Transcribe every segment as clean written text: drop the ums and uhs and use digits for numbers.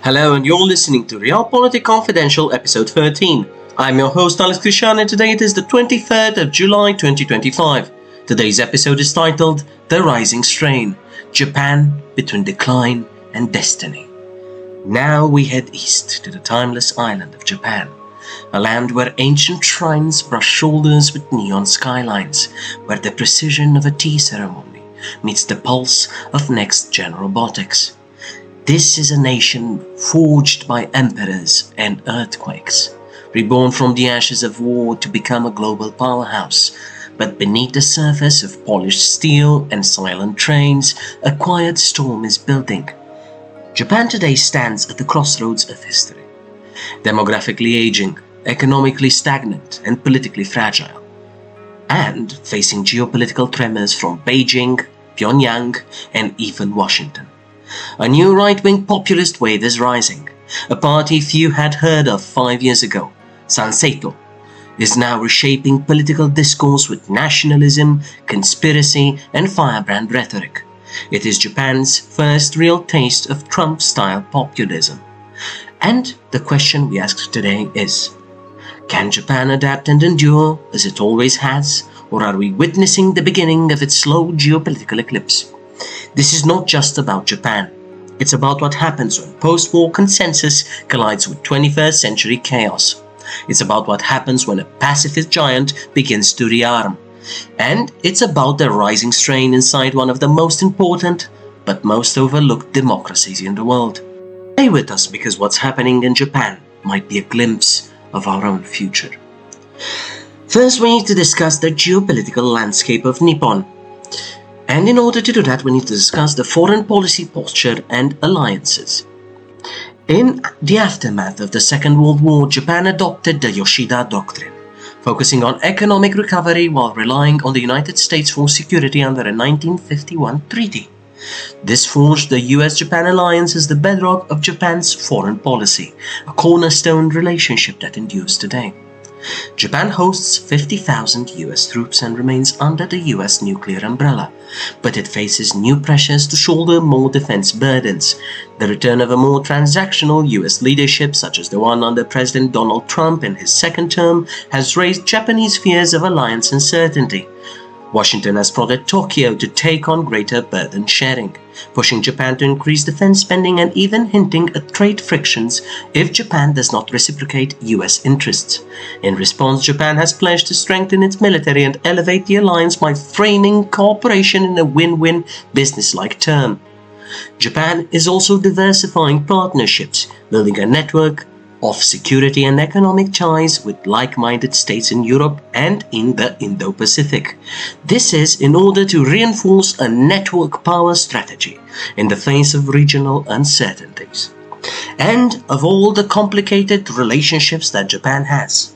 Hello, and you're listening to Realpolitik Confidential episode 13. I'm your host Crișan, and today it is the 23rd of July 2025. Today's episode is titled The Rising Strain, Japan Between Decline and Destiny. Now we head east to the timeless island of Japan, a land where ancient shrines brush shoulders with neon skylines, where the precision of a tea ceremony meets the pulse of next-gen robotics. This is a nation forged by emperors and earthquakes, reborn from the ashes of war to become a global powerhouse. But beneath the surface of polished steel and silent trains, a quiet storm is building. Japan today stands at the crossroads of history, demographically aging, economically stagnant, and politically fragile, and facing geopolitical tremors from Beijing, Pyongyang, and even Washington. A new right-wing populist wave is rising. A party few had heard of 5 years ago, Sanseitō, is now reshaping political discourse with nationalism, conspiracy, and firebrand rhetoric. It is Japan's first real taste of Trump-style populism. And the question we ask today is, can Japan adapt and endure as it always has, or are we witnessing the beginning of its slow geopolitical eclipse? This is not just about Japan. It's about what happens when post-war consensus collides with 21st century chaos. It's about what happens when a pacifist giant begins to rearm. And it's about the rising strain inside one of the most important but most overlooked democracies in the world. Stay with us, because what's happening in Japan might be a glimpse of our own future. First, we need to discuss the geopolitical landscape of Nippon. And in order to do that, we need to discuss the foreign policy posture and alliances. In the aftermath of the Second World War, Japan adopted the Yoshida Doctrine, focusing on economic recovery while relying on the United States for security under a 1951 treaty. This forged the US-Japan alliance as the bedrock of Japan's foreign policy, a cornerstone relationship that endures today. Japan hosts 50,000 US troops and remains under the US nuclear umbrella, but it faces new pressures to shoulder more defense burdens. The return of a more transactional US leadership, such as the one under President Donald Trump in his second term, has raised Japanese fears of alliance uncertainty. Washington has prodded Tokyo to take on greater burden sharing, pushing Japan to increase defense spending and even hinting at trade frictions if Japan does not reciprocate US interests. In response, Japan has pledged to strengthen its military and elevate the alliance by framing cooperation in a win-win business-like term. Japan is also diversifying partnerships, building a network of security and economic ties with like-minded states in Europe and in the Indo-Pacific. This is in order to reinforce a network power strategy in the face of regional uncertainties. And of all the complicated relationships that Japan has,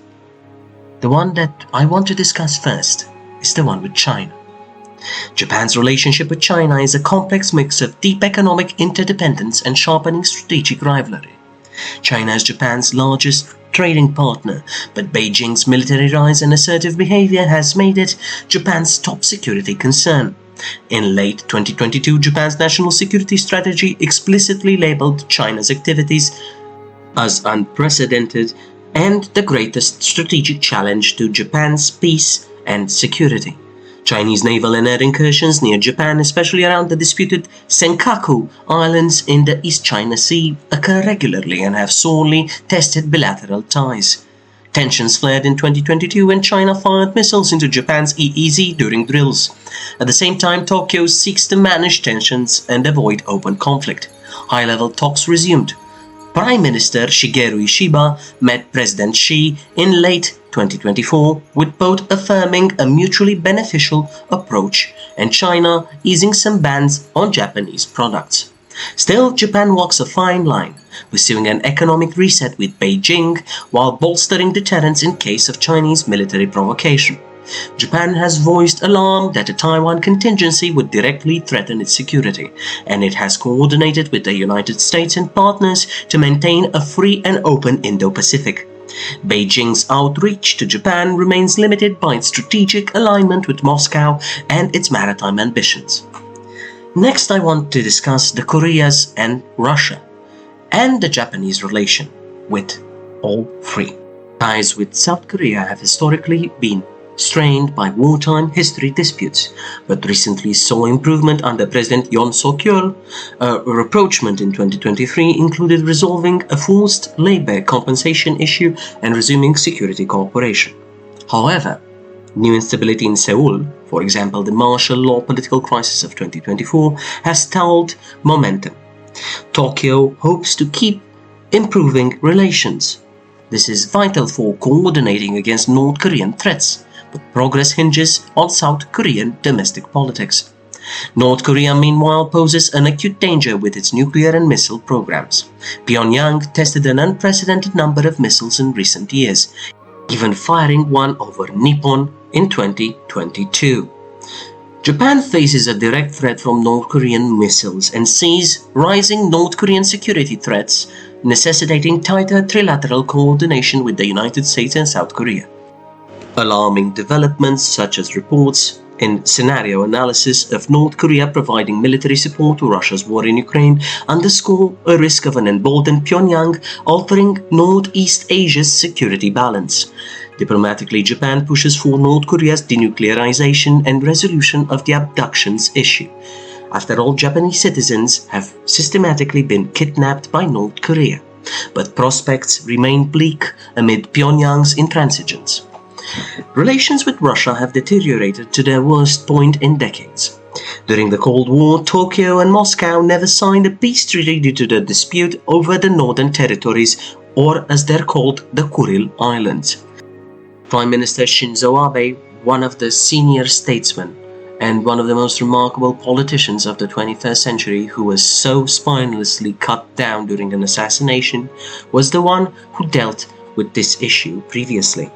the one that I want to discuss first is the one with China. Japan's relationship with China is a complex mix of deep economic interdependence and sharpening strategic rivalry. China is Japan's largest trading partner, but Beijing's military rise and assertive behavior has made it Japan's top security concern. In late 2022, Japan's national security strategy explicitly labeled China's activities as unprecedented and the greatest strategic challenge to Japan's peace and security. Chinese naval and air incursions near Japan, especially around the disputed Senkaku Islands in the East China Sea, occur regularly and have sorely tested bilateral ties. Tensions flared in 2022 when China fired missiles into Japan's EEZ during drills. At the same time, Tokyo seeks to manage tensions and avoid open conflict. High-level talks resumed. Prime Minister Shigeru Ishiba met President Xi in late 2024, with both affirming a mutually beneficial approach and China easing some bans on Japanese products. Still, Japan walks a fine line, pursuing an economic reset with Beijing while bolstering deterrence in case of Chinese military provocation. Japan has voiced alarm that a Taiwan contingency would directly threaten its security, and it has coordinated with the United States and partners to maintain a free and open Indo-Pacific. Beijing's outreach to Japan remains limited by its strategic alignment with Moscow and its maritime ambitions. Next, I want to discuss the Koreas and Russia. and the Japanese relation with all three. Ties with South Korea have historically been strained by wartime history disputes, but recently saw improvement under President Yoon Suk-yeol. A rapprochement in 2023 included resolving a forced labor compensation issue and resuming security cooperation. However, new instability in Seoul, for example the martial law political crisis of 2024, has stalled momentum. Tokyo hopes to keep improving relations. This is vital for coordinating against North Korean threats, but progress hinges on South Korean domestic politics. North Korea, meanwhile, poses an acute danger with its nuclear and missile programs. Pyongyang tested an unprecedented number of missiles in recent years, even firing one over Nippon in 2022. Japan faces a direct threat from North Korean missiles and sees rising North Korean security threats, necessitating tighter trilateral coordination with the United States and South Korea. Alarming developments such as reports in scenario analysis of North Korea providing military support to Russia's war in Ukraine underscore a risk of an emboldened Pyongyang altering Northeast Asia's security balance. Diplomatically, Japan pushes for North Korea's denuclearization and resolution of the abductions issue. After all, Japanese citizens have systematically been kidnapped by North Korea, but prospects remain bleak amid Pyongyang's intransigence. Relations with Russia have deteriorated to their worst point in decades. During the Cold War, Tokyo and Moscow never signed a peace treaty due to the dispute over the northern territories, or as they're called, the Kuril Islands. Prime Minister Shinzo Abe, one of the senior statesmen and one of the most remarkable politicians of the 21st century who was so spinelessly cut down during an assassination, was the one who dealt with this issue previously.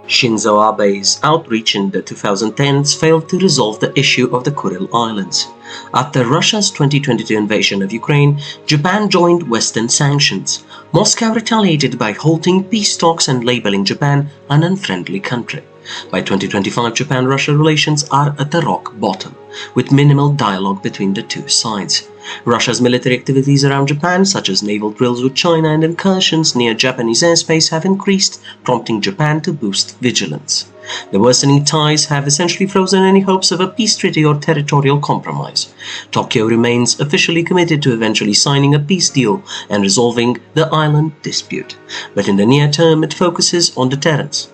Shinzo Abe's outreach in the 2010s failed to resolve the issue of the Kuril Islands. After Russia's 2022 invasion of Ukraine, Japan joined Western sanctions. Moscow retaliated by halting peace talks and labeling Japan an unfriendly country. By 2025, Japan-Russia relations are at the rock bottom, with minimal dialogue between the two sides. Russia's military activities around Japan, such as naval drills with China and incursions near Japanese airspace, have increased, prompting Japan to boost vigilance. The worsening ties have essentially frozen any hopes of a peace treaty or territorial compromise. Tokyo remains officially committed to eventually signing a peace deal and resolving the island dispute, but in the near term it focuses on deterrence.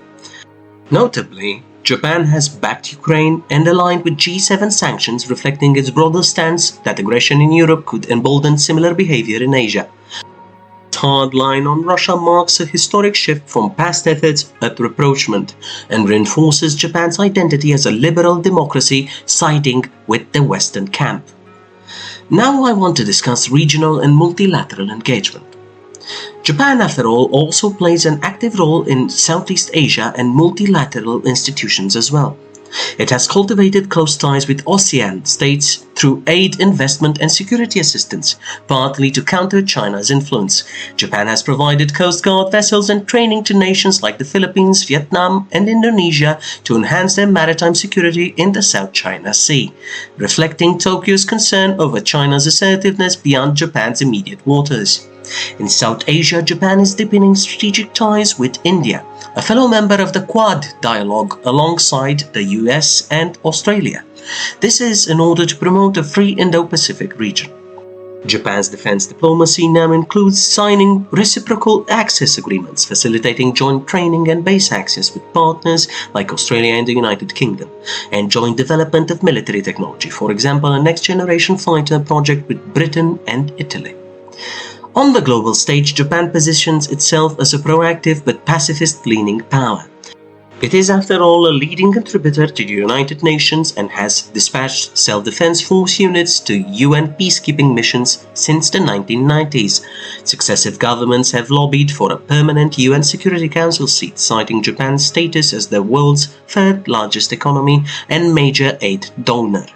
Notably, Japan has backed Ukraine and aligned with G7 sanctions, reflecting its broader stance that aggression in Europe could embolden similar behavior in Asia. Its hard line on Russia marks a historic shift from past efforts at rapprochement and reinforces Japan's identity as a liberal democracy siding with the Western camp. Now I want to discuss regional and multilateral engagement. Japan, after all, also plays an active role in Southeast Asia and multilateral institutions as well. It has cultivated close ties with ASEAN states through aid, investment and security assistance, partly to counter China's influence. Japan has provided Coast Guard vessels and training to nations like the Philippines, Vietnam and Indonesia to enhance their maritime security in the South China Sea, reflecting Tokyo's concern over China's assertiveness beyond Japan's immediate waters. In South Asia, Japan is deepening strategic ties with India, a fellow member of the Quad dialogue alongside the US and Australia. This is in order to promote a free Indo-Pacific region. Japan's defense diplomacy now includes signing reciprocal access agreements, facilitating joint training and base access with partners like Australia and the United Kingdom, and joint development of military technology, for example, a next-generation fighter project with Britain and Italy. On the global stage, Japan positions itself as a proactive but pacifist-leaning power. It is, after all, a leading contributor to the United Nations and has dispatched self-defense force units to UN peacekeeping missions since the 1990s. Successive governments have lobbied for a permanent UN Security Council seat, citing Japan's status as the world's third largest economy and major aid donor.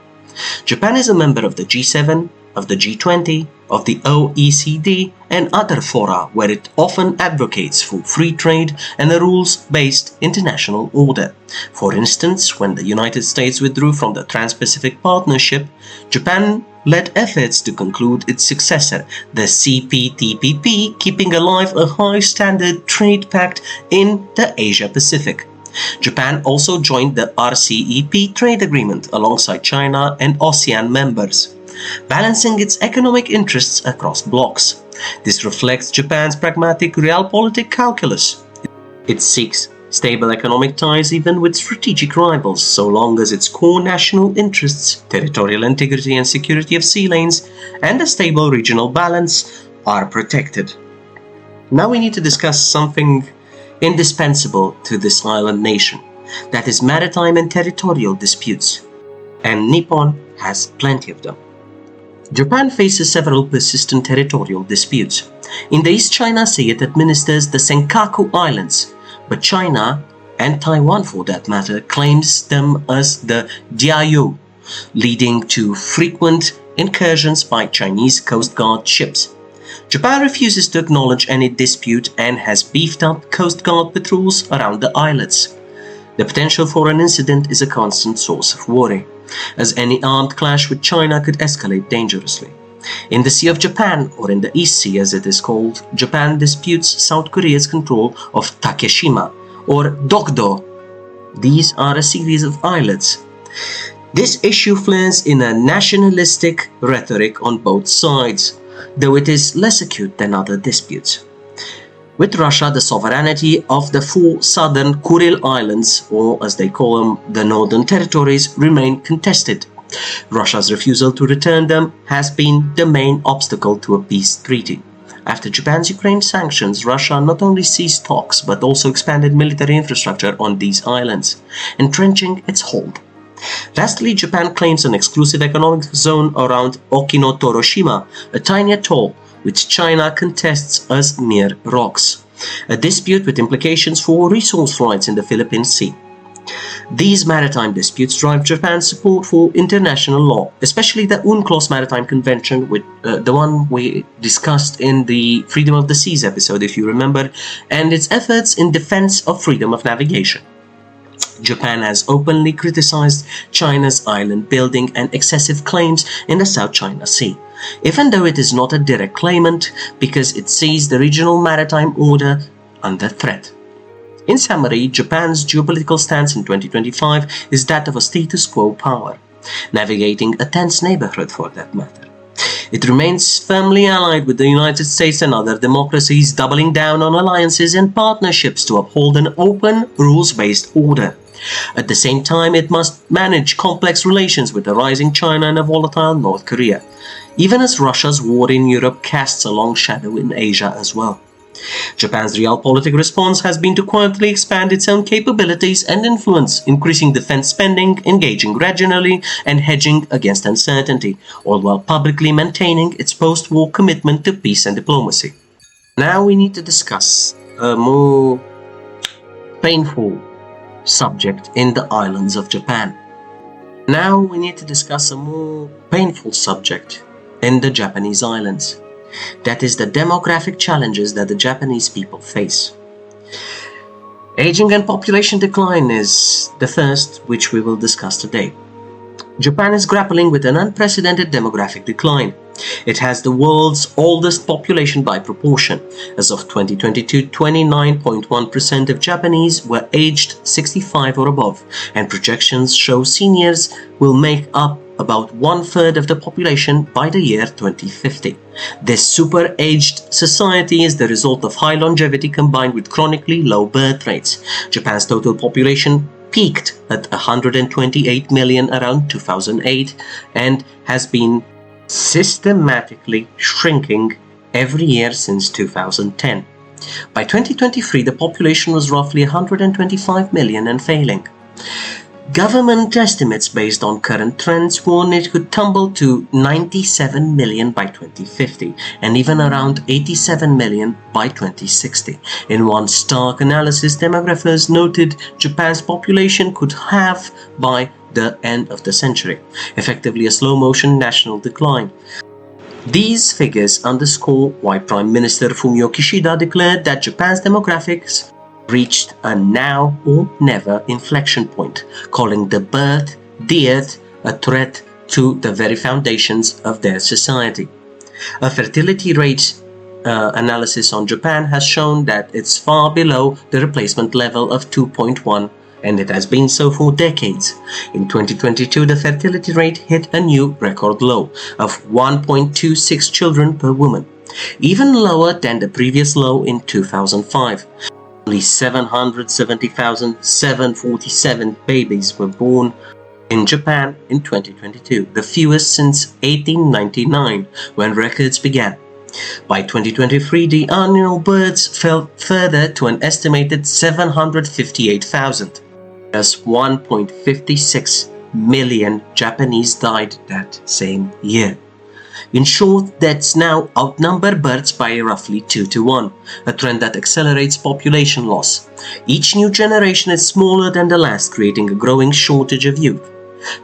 Japan is a member of the G7, of the G20, of the OECD and other fora where it often advocates for free trade and a rules-based international order. For instance, when the United States withdrew from the Trans-Pacific Partnership, Japan led efforts to conclude its successor, the CPTPP, keeping alive a high-standard trade pact in the Asia-Pacific. Japan also joined the RCEP trade agreement alongside China and ASEAN members, balancing its economic interests across blocs. This reflects Japan's pragmatic realpolitik calculus. It seeks stable economic ties even with strategic rivals, so long as its core national interests, territorial integrity and security of sea lanes, and a stable regional balance are protected. Now we need to discuss something indispensable to this island nation, that is maritime and territorial disputes, and Nippon has plenty of them. Japan faces several persistent territorial disputes. In the East China Sea, it administers the Senkaku Islands, but China, and Taiwan for that matter, claims them as the Diaoyu, leading to frequent incursions by Chinese Coast Guard ships. Japan refuses to acknowledge any dispute and has beefed up Coast Guard patrols around the islets. The potential for an incident is a constant source of worry, as any armed clash with China could escalate dangerously. In the Sea of Japan, or in the East Sea as it is called, Japan disputes South Korea's control of Takeshima, or Dokdo. These are a series of islets. This issue flares in a nationalistic rhetoric on both sides, though it is less acute than other disputes. With Russia, the sovereignty of the 4 southern Kuril Islands, or as they call them, the Northern Territories, remain contested. Russia's refusal to return them has been the main obstacle to a peace treaty. After Japan's Ukraine sanctions, Russia not only ceased talks but also expanded military infrastructure on these islands, entrenching its hold. Lastly, Japan claims an exclusive economic zone around Okino-Toroshima, a tiny atoll which China contests as mere rocks, a dispute with implications for resource rights in the Philippine Sea. These maritime disputes drive Japan's support for international law, especially the UNCLOS Maritime Convention, with the one we discussed in the Freedom of the Seas episode, if you remember, and its efforts in defense of freedom of navigation. Japan has openly criticized China's island building and excessive claims in the South China Sea, even though it is not a direct claimant, because it sees the regional maritime order under threat. In summary, Japan's geopolitical stance in 2025 is that of a status quo power, navigating a tense neighborhood for that matter. It remains firmly allied with the United States and other democracies, doubling down on alliances and partnerships to uphold an open, rules-based order. At the same time, it must manage complex relations with a rising China and a volatile North Korea, even as Russia's war in Europe casts a long shadow in Asia as well. Japan's realpolitik response has been to quietly expand its own capabilities and influence, increasing defense spending, engaging regionally, and hedging against uncertainty, all while publicly maintaining its post-war commitment to peace and diplomacy. Now we need to discuss a more painful subject in the islands of Japan. Now we need to discuss a more painful subject in the Japanese islands. That is the demographic challenges that the Japanese people face. Aging and population decline is the first which we will discuss today. Japan is grappling with an unprecedented demographic decline. It has the world's oldest population by proportion. As of 2022, 29.1% of Japanese were aged 65 or above, and projections show seniors will make up about 1/3 of the population by the year 2050. This super-aged society is the result of high longevity combined with chronically low birth rates. Japan's total population peaked at 128 million around 2008 and has been systematically shrinking every year since 2010. By 2023, the population was roughly 125 million and failing. Government estimates based on current trends warn it could tumble to 97 million by 2050 and even around 87 million by 2060. In one stark analysis, demographers noted Japan's population could halve by the end of the century, effectively a slow-motion national decline. These figures underscore why Prime Minister Fumio Kishida declared that Japan's demographics reached a now or never inflection point, calling the birth dearth a threat to the very foundations of their society. A fertility rate analysis on Japan has shown that it's far below the replacement level of 2.1, and it has been so for decades. In 2022, the fertility rate hit a new record low of 1.26 children per woman, even lower than the previous low in 2005. Only 770,747 babies were born in Japan in 2022, the fewest since 1899, when records began. By 2023, the annual births fell further to an estimated 758,000. Just 1.56 million Japanese died that same year. In short, deaths now outnumber births by roughly 2 to 1, a trend that accelerates population loss. Each new generation is smaller than the last, creating a growing shortage of youth.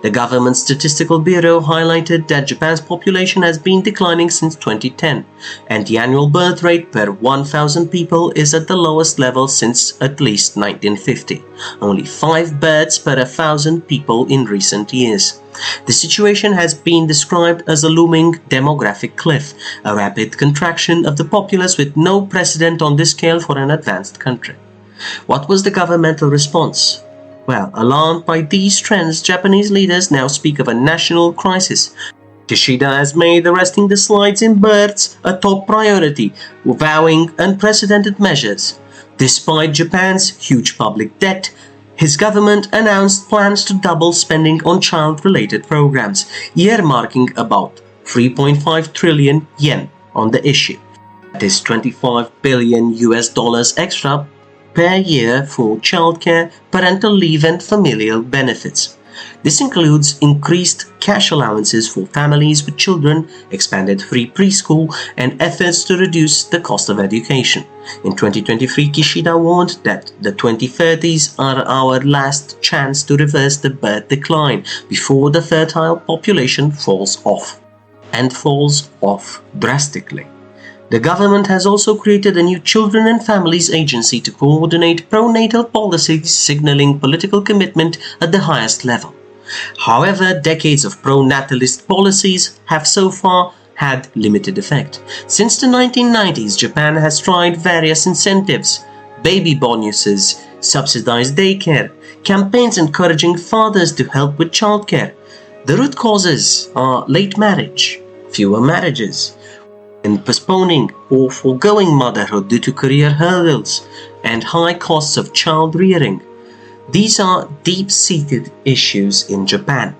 The government statistical bureau highlighted that Japan's population has been declining since 2010, and the annual birth rate per 1,000 people is at the lowest level since at least 1950, only 5 births per 1,000 people in recent years. The situation has been described as a looming demographic cliff, a rapid contraction of the populace with no precedent on this scale for an advanced country. What was the governmental response? Well, alarmed by these trends, Japanese leaders now speak of a national crisis. Kishida has made arresting the slides in births a top priority, vowing unprecedented measures. Despite Japan's huge public debt, his government announced plans to double spending on child-related programs, earmarking about 3.5 trillion yen on the issue. That is $25 billion extra per year for childcare, parental leave and familial benefits. This includes increased cash allowances for families with children, expanded free preschool, and efforts to reduce the cost of education. In 2023, Kishida warned that the 2030s are our last chance to reverse the birth decline before the fertile population falls off, and falls off drastically. The government has also created a new Children and Families Agency to coordinate pro-natal policies, signaling political commitment at the highest level. However, decades of pro-natalist policies have so far had limited effect. Since the 1990s, Japan has tried various incentives, baby bonuses, subsidized daycare, campaigns encouraging fathers to help with childcare. The root causes are late marriage, fewer marriages, and postponing or foregoing motherhood due to career hurdles and high costs of child rearing. These are deep-seated issues in Japan.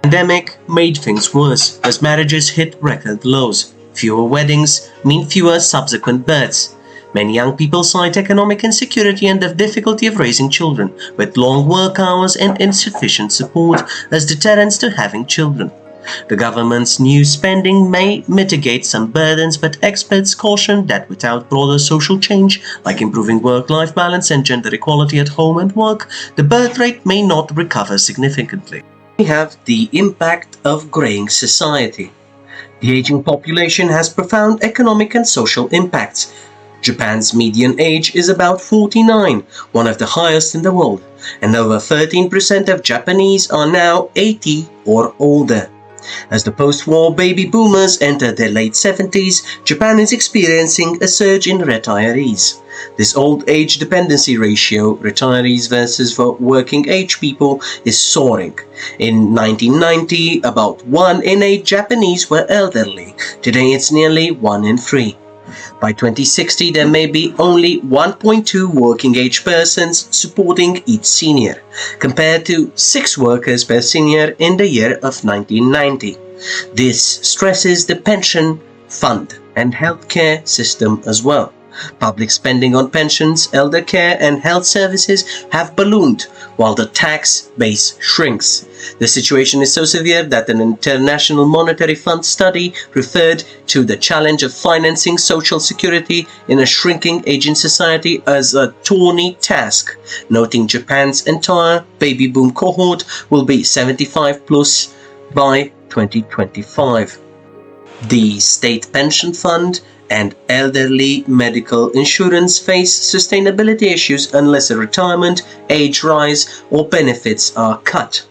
The pandemic made things worse as marriages hit record lows. Fewer weddings mean fewer subsequent births. Many young people cite economic insecurity and the difficulty of raising children, with long work hours and insufficient support as deterrents to having children. The government's new spending may mitigate some burdens, but experts caution that without broader social change, like improving work-life balance and gender equality at home and work, the birth rate may not recover significantly. We have the impact of greying society. The aging population has profound economic and social impacts. Japan's median age is about 49, one of the highest in the world, and over 13% of Japanese are now 80 or older. As the post-war baby boomers enter their late 70s, Japan is experiencing a surge in retirees. This old age dependency ratio, retirees versus working age people, is soaring. In 1990, about 1 in 8 Japanese were elderly. Today it's nearly 1 in 3. By 2060, there may be only 1.2 working-age persons supporting each senior, compared to 6 workers per senior in the year of 1990. This stresses the pension fund and healthcare system as well. Public spending on pensions, elder care and health services have ballooned, while the tax base shrinks. The situation is so severe that an International Monetary Fund study referred to the challenge of financing social security in a shrinking aging society as a thorny task, noting Japan's entire baby boom cohort will be 75 plus by 2025. The state pension fund and elderly medical insurance face sustainability issues unless a retirement, age rise or benefits are cut.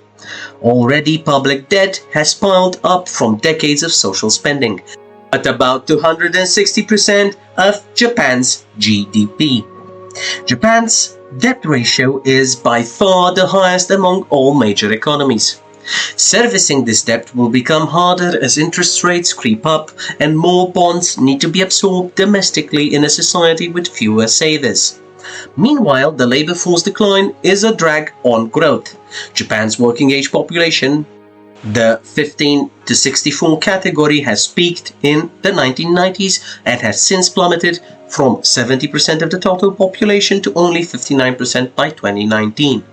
Already public debt has piled up from decades of social spending, at about 260% of Japan's GDP. Japan's debt ratio is by far the highest among all major economies. Servicing this debt will become harder as interest rates creep up and more bonds need to be absorbed domestically in a society with fewer savers. Meanwhile, the labor force decline is a drag on growth. Japan's working age population, the 15 to 64 category, has peaked in the 1990s and has since plummeted from 70% of the total population to only 59% by 2019.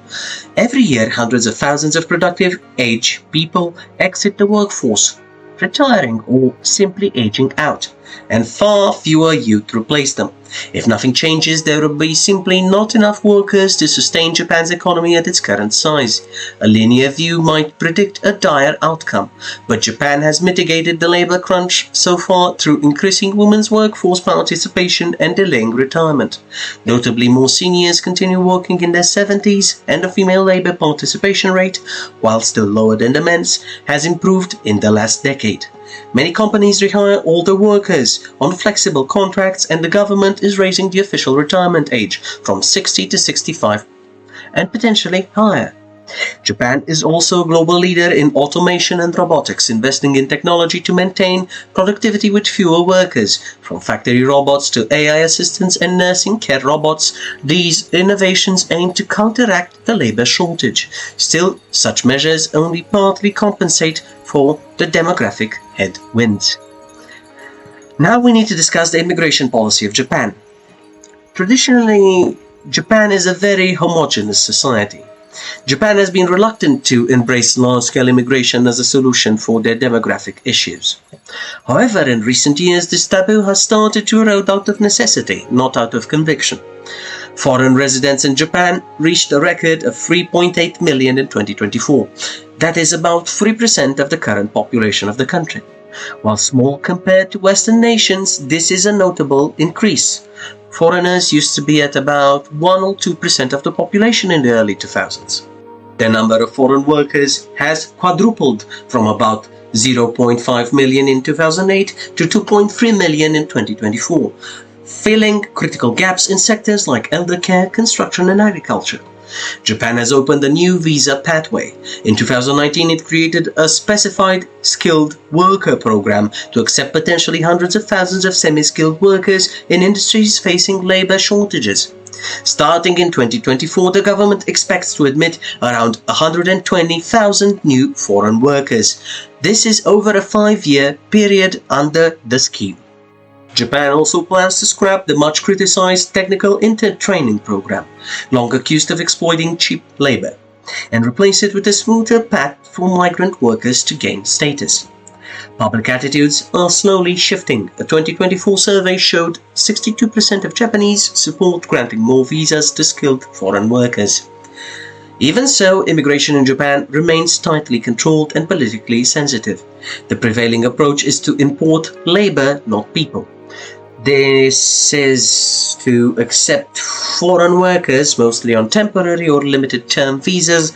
Every year, hundreds of thousands of productive age people exit the workforce, retiring or simply aging out, and far fewer youth replace them. If nothing changes, there will be simply not enough workers to sustain Japan's economy at its current size. A linear view might predict a dire outcome, but Japan has mitigated the labor crunch so far through increasing women's workforce participation and delaying retirement. Notably, more seniors continue working in their 70s, and the female labor participation rate, while still lower than the men's, has improved in the last decade. Many companies rehire older workers on flexible contracts, and the government is raising the official retirement age from 60 to 65 and potentially higher. Japan is also a global leader in automation and robotics, investing in technology to maintain productivity with fewer workers. From factory robots to AI assistants and nursing care robots, these innovations aim to counteract the labor shortage. Still, such measures only partly compensate for the demographic headwinds. Now we need to discuss the immigration policy of Japan. Traditionally, Japan is a very homogeneous society. Japan has been reluctant to embrace large-scale immigration as a solution for their demographic issues. However, in recent years, this taboo has started to erode out of necessity, not out of conviction. Foreign residents in Japan reached a record of 3.8 million in 2024. That is about 3% of the current population of the country. While small compared to Western nations, this is a notable increase. Foreigners used to be at about 1 or 2% of the population in the early 2000s. The number of foreign workers has quadrupled from about 0.5 million in 2008 to 2.3 million in 2024, filling critical gaps in sectors like elder care, construction and agriculture. Japan has opened a new visa pathway. In 2019, it created a specified skilled worker program to accept potentially hundreds of thousands of semi-skilled workers in industries facing labor shortages. Starting in 2024, the government expects to admit around 120,000 new foreign workers. This is over a 5-year period under the scheme. Japan also plans to scrap the much-criticized technical inter-training program, long accused of exploiting cheap labor, and replace it with a smoother path for migrant workers to gain status. Public attitudes are slowly shifting. A 2024 survey showed 62% of Japanese support granting more visas to skilled foreign workers. Even so, immigration in Japan remains tightly controlled and politically sensitive. The prevailing approach is to import labor, not people. This is to accept foreign workers mostly on temporary or limited term visas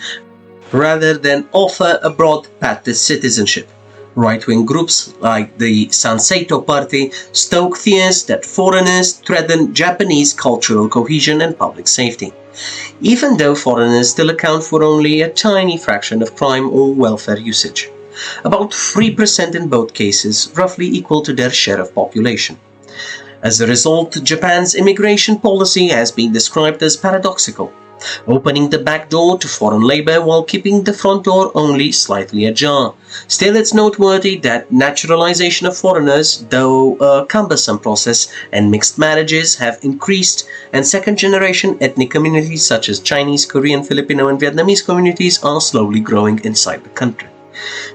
rather than offer a broad path to citizenship. Right-wing groups like the Sanseitō party stoke fears that foreigners threaten Japanese cultural cohesion and public safety. Even though foreigners still account for only a tiny fraction of crime or welfare usage, about 3% in both cases, roughly equal to their share of population. As a result, Japan's immigration policy has been described as paradoxical, opening the back door to foreign labor while keeping the front door only slightly ajar. Still, it's noteworthy that naturalization of foreigners, though a cumbersome process, and mixed marriages have increased, and second-generation ethnic communities such as Chinese, Korean, Filipino and Vietnamese communities are slowly growing inside the country.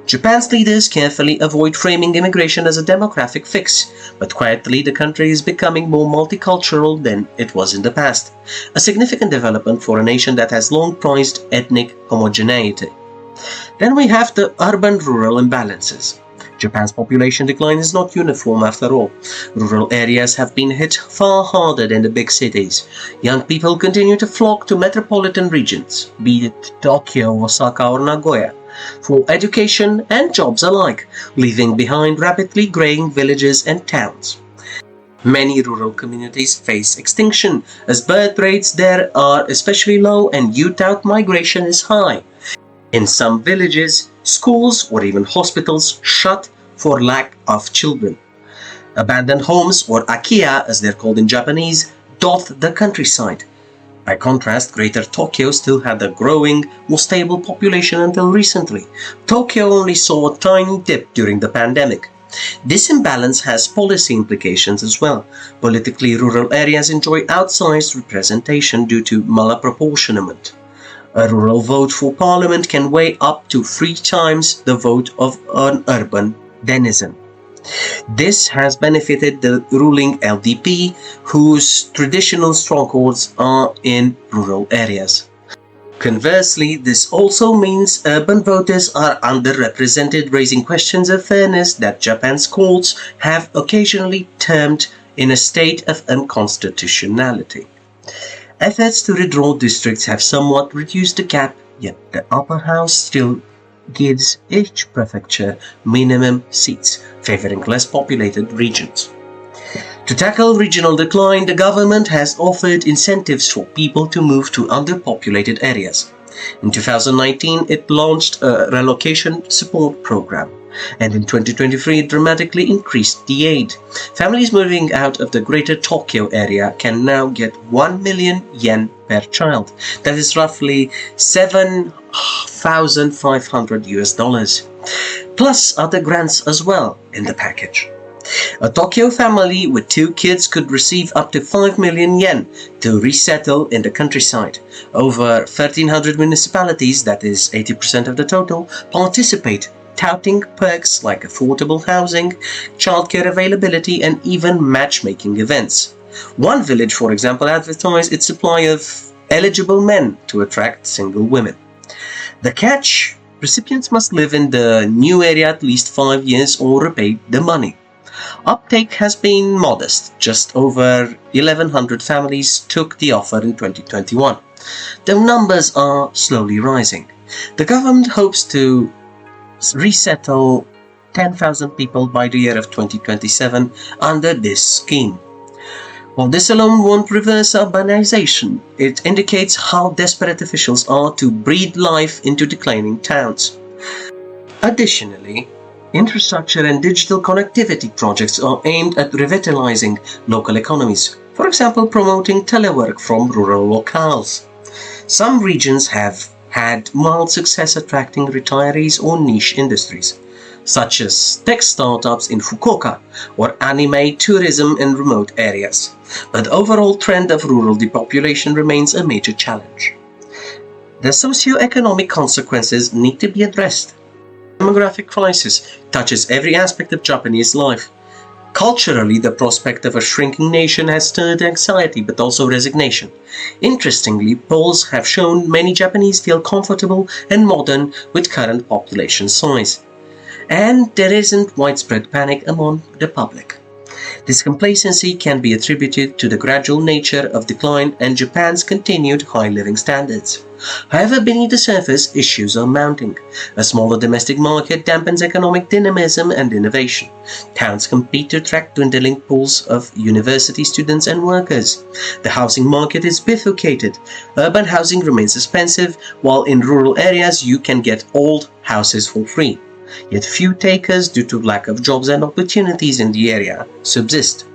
Japan's leaders carefully avoid framing immigration as a demographic fix, but quietly the country is becoming more multicultural than it was in the past, a significant development for a nation that has long prized ethnic homogeneity. Then we have the urban-rural imbalances. Japan's population decline is not uniform after all. Rural areas have been hit far harder than the big cities. Young people continue to flock to metropolitan regions, be it Tokyo, Osaka or Nagoya, for education and jobs alike, leaving behind rapidly graying villages and towns. Many rural communities face extinction as birth rates there are especially low and youth out migration is high. In some villages, schools or even hospitals shut for lack of children. Abandoned homes, or akiya as they're called in Japanese, dot the countryside. By contrast, Greater Tokyo still had a growing, more stable population until recently. Tokyo only saw a tiny dip during the pandemic. This imbalance has policy implications as well. Politically, rural areas enjoy outsized representation due to malapportionment. A rural vote for parliament can weigh up to 3 times the vote of an urban denizen. This has benefited the ruling LDP, whose traditional strongholds are in rural areas. Conversely, this also means urban voters are underrepresented, raising questions of fairness that Japan's courts have occasionally termed in a state of unconstitutionality. Efforts to redraw districts have somewhat reduced the gap, yet the upper house still gives each prefecture minimum seats, favoring less populated regions. To tackle regional decline, the government has offered incentives for people to move to underpopulated areas. In 2019, it launched a relocation support program, and in 2023 it dramatically increased the aid. Families moving out of the Greater Tokyo area can now get 1 million yen per child. That is roughly $7,500, plus other grants as well in the package. A Tokyo family with 2 kids could receive up to 5 million yen to resettle in the countryside. Over 1,300 municipalities, that is 80% of the total, participate, touting perks like affordable housing, childcare availability, and even matchmaking events. One village, for example, advertised its supply of eligible men to attract single women. The catch: recipients must live in the new area at least 5 years or repay the money. Uptake has been modest. Just over 1,100 families took the offer in 2021. The numbers are slowly rising. The government hopes to resettle 10,000 people by the year of 2027 under this scheme. While this alone won't reverse urbanization, it indicates how desperate officials are to breathe life into declining towns. Additionally, infrastructure and digital connectivity projects are aimed at revitalizing local economies, for example promoting telework from rural locales. Some regions have had mild success attracting retirees or niche industries, such as tech startups in Fukuoka or anime tourism in remote areas. But the overall trend of rural depopulation remains a major challenge. The socio-economic consequences need to be addressed. The demographic crisis touches every aspect of Japanese life. Culturally, the prospect of a shrinking nation has stirred anxiety but also resignation. Interestingly, polls have shown many Japanese feel comfortable and modern with current population size. And there isn't widespread panic among the public. This complacency can be attributed to the gradual nature of decline and Japan's continued high living standards. However, beneath the surface, issues are mounting. A smaller domestic market dampens economic dynamism and innovation. Towns compete to attract dwindling pools of university students and workers. The housing market is bifurcated. Urban housing remains expensive, while in rural areas you can get old houses for free. Yet few takers due to lack of jobs and opportunities in the area subsist.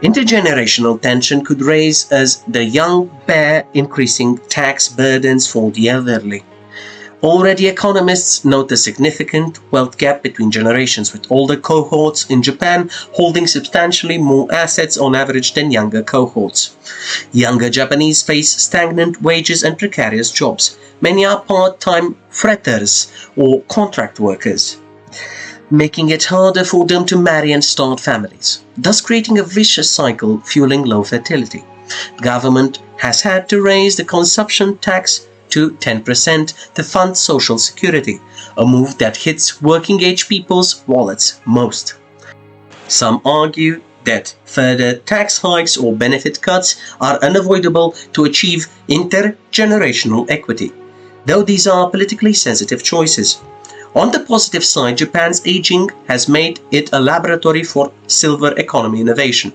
Intergenerational tension could rise as the young bear increasing tax burdens for the elderly. Already economists note a significant wealth gap between generations, with older cohorts in Japan holding substantially more assets on average than younger cohorts. Younger Japanese face stagnant wages and precarious jobs. Many are part-time fretters or contract workers, making it harder for them to marry and start families, thus creating a vicious cycle fueling low fertility. The government has had to raise the consumption tax to 10% to fund social security, a move that hits working-age people's wallets most. Some argue that further tax hikes or benefit cuts are unavoidable to achieve intergenerational equity, though these are politically sensitive choices. On the positive side, Japan's aging has made it a laboratory for silver economy innovation.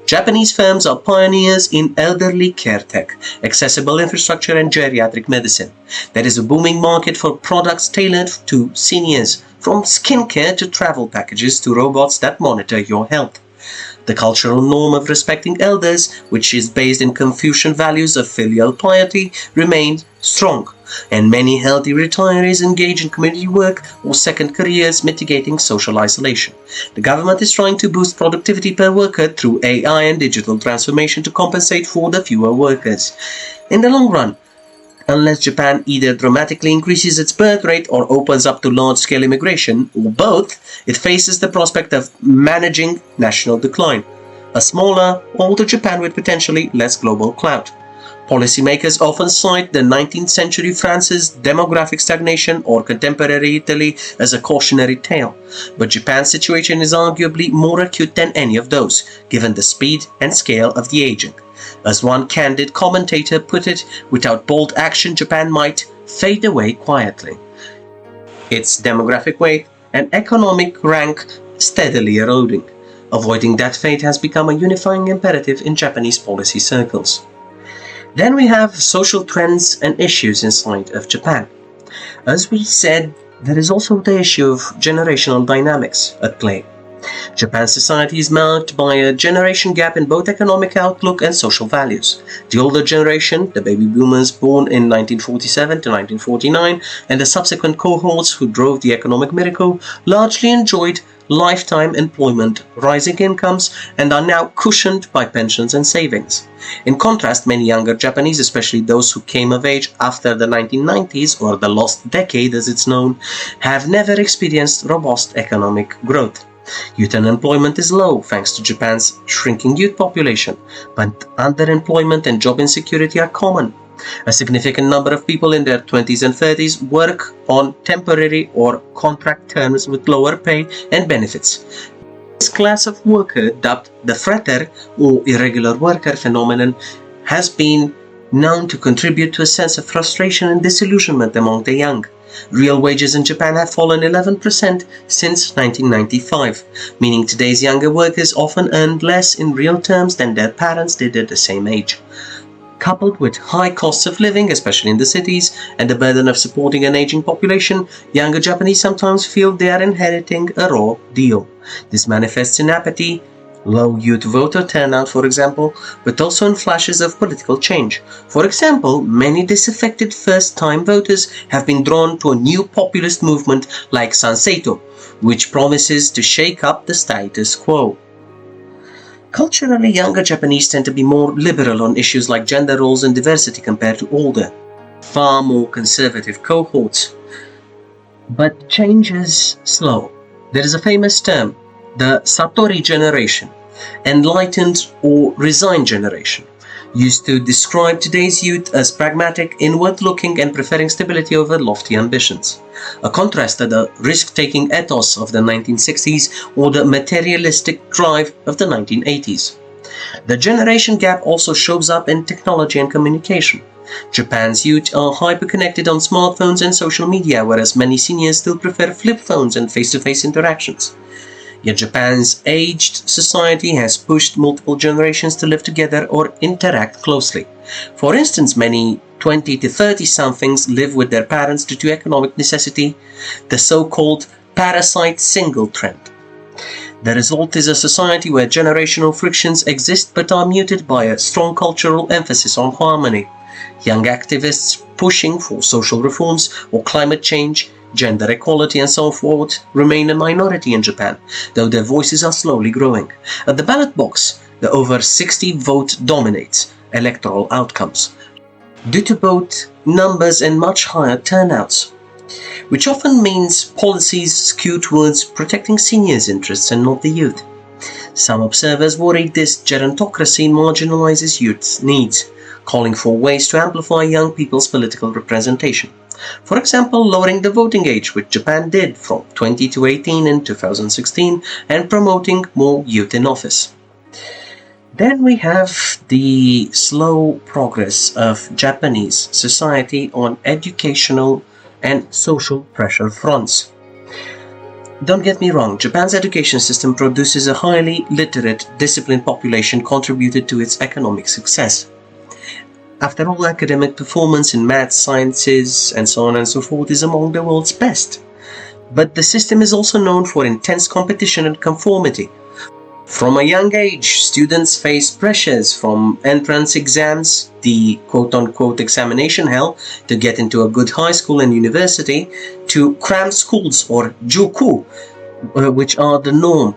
Japanese firms are pioneers in elderly care tech, accessible infrastructure and geriatric medicine. There is a booming market for products tailored to seniors, from skincare to travel packages to robots that monitor your health. The cultural norm of respecting elders, which is based in Confucian values of filial piety, remains strong, and many healthy retirees engage in community work or second careers, mitigating social isolation. The government is trying to boost productivity per worker through AI and digital transformation to compensate for the fewer workers. In the long run, unless Japan either dramatically increases its birth rate or opens up to large-scale immigration, or both, it faces the prospect of managing national decline. A smaller, older Japan with potentially less global clout. Policymakers often cite the 19th century France's demographic stagnation or contemporary Italy as a cautionary tale, but Japan's situation is arguably more acute than any of those, given the speed and scale of the aging. As one candid commentator put it, without bold action, Japan might fade away quietly. Its demographic weight and economic rank steadily eroding. Avoiding that fate has become a unifying imperative in Japanese policy circles. Then we have social trends and issues inside of Japan. As we said, there is also the issue of generational dynamics at play. Japan's society is marked by a generation gap in both economic outlook and social values. The older generation, the baby boomers born in 1947 to 1949, and the subsequent cohorts who drove the economic miracle, largely enjoyed lifetime employment, rising incomes, and are now cushioned by pensions and savings. In contrast, many younger Japanese, especially those who came of age after the 1990s, or the lost decade as it's known, have never experienced robust economic growth. Youth unemployment is low thanks to Japan's shrinking youth population, but underemployment and job insecurity are common. A significant number of people in their 20s and 30s work on temporary or contract terms with lower pay and benefits. This class of worker, dubbed the fretter or irregular worker phenomenon, has been known to contribute to a sense of frustration and disillusionment among the young. Real wages in Japan have fallen 11% since 1995, meaning today's younger workers often earn less in real terms than their parents did at the same age. Coupled with high costs of living, especially in the cities, and the burden of supporting an aging population, younger Japanese sometimes feel they are inheriting a raw deal. This manifests in apathy, low youth voter turnout, for example, but also in flashes of political change. For example, many disaffected first-time voters have been drawn to a new populist movement like Sanseitō, which promises to shake up the status quo. Culturally, younger Japanese tend to be more liberal on issues like gender roles and diversity compared to older, far more conservative cohorts. But change is slow. There is a famous term, the Satori generation, enlightened or resigned generation, used to describe today's youth as pragmatic, inward-looking and preferring stability over lofty ambitions. A contrast to the risk-taking ethos of the 1960s or the materialistic drive of the 1980s. The generation gap also shows up in technology and communication. Japan's youth are hyper-connected on smartphones and social media, whereas many seniors still prefer flip phones and face-to-face interactions. Yet Japan's aged society has pushed multiple generations to live together or interact closely. For instance, many 20 to 30-somethings live with their parents due to economic necessity, the so-called parasite single trend. The result is a society where generational frictions exist but are muted by a strong cultural emphasis on harmony. Young activists pushing for social reforms or climate change, gender equality and so forth remain a minority in Japan, though their voices are slowly growing. At the ballot box, the over 60 vote dominates electoral outcomes, due to both numbers and much higher turnouts, which often means policies skew towards protecting seniors' interests and not the youth. Some observers worry this gerontocracy marginalizes youth's needs. calling for ways to amplify young people's political representation. For example, lowering the voting age, which Japan did from 20 to 18 in 2016, and promoting more youth in office. Then we have the slow progress of Japanese society on educational and social pressure fronts. Don't get me wrong, Japan's education system produces a highly literate, disciplined population contributed to its economic success. After all, academic performance in maths, sciences, and so on and so forth is among the world's best. But the system is also known for intense competition and conformity. From a young age, students face pressures from entrance exams, the quote-unquote examination hell, to get into a good high school and university, to cram schools or juku, which are the norm.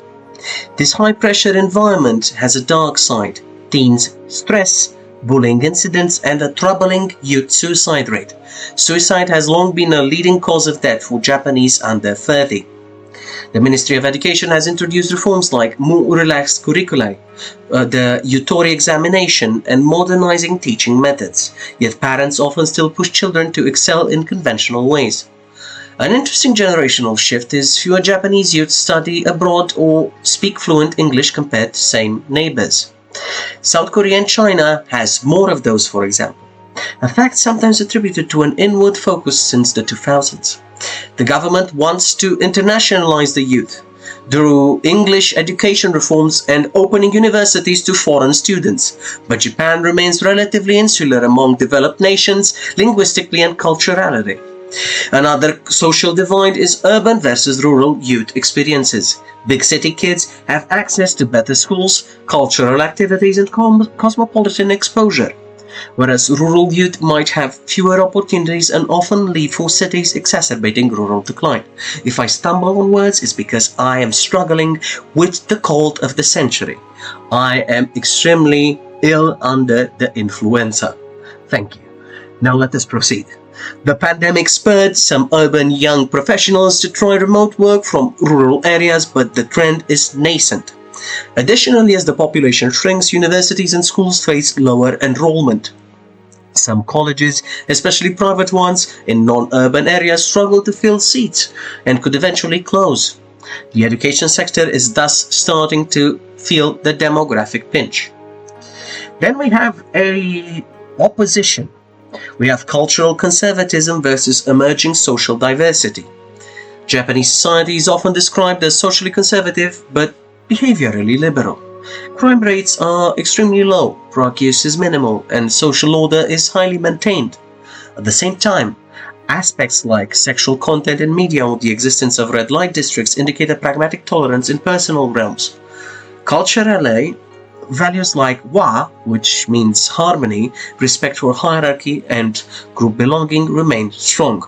This high-pressure environment has a dark side: teens' stress, bullying incidents, and a troubling youth suicide rate. Suicide has long been a leading cause of death for Japanese under 30. The Ministry of Education has introduced reforms like more relaxed curricula, the Yutori examination, and modernizing teaching methods. Yet parents often still push children to excel in conventional ways. An interesting generational shift is fewer Japanese youth study abroad or speak fluent English compared to same neighbors. South Korea and China has more of those, for example. A fact sometimes attributed to an inward focus since the 2000s. The government wants to internationalize the youth through English education reforms and opening universities to foreign students. But Japan remains relatively insular among developed nations, linguistically and culturally. Another social divide is urban versus rural youth experiences. Big city kids have access to better schools, cultural activities, and cosmopolitan exposure, whereas rural youth might have fewer opportunities and often leave for cities, exacerbating rural decline. If I stumble on words, it's because I am struggling with the cold of the century. I am extremely ill under the influenza. Thank you. Now let us proceed. The pandemic spurred some urban young professionals to try remote work from rural areas, but the trend is nascent. Additionally, as the population shrinks, universities and schools face lower enrollment. Some colleges, especially private ones in non-urban areas, struggle to fill seats and could eventually close. The education sector is thus starting to feel the demographic pinch. Then we have a opposition. We have cultural conservatism versus emerging social diversity. Japanese society is often described as socially conservative, but behaviorally liberal. Crime rates are extremely low, drug use is minimal, and social order is highly maintained. At the same time, aspects like sexual content in media or the existence of red light districts indicate a pragmatic tolerance in personal realms. Culturally, values like wa, which means harmony, respect for hierarchy, and group belonging remain strong.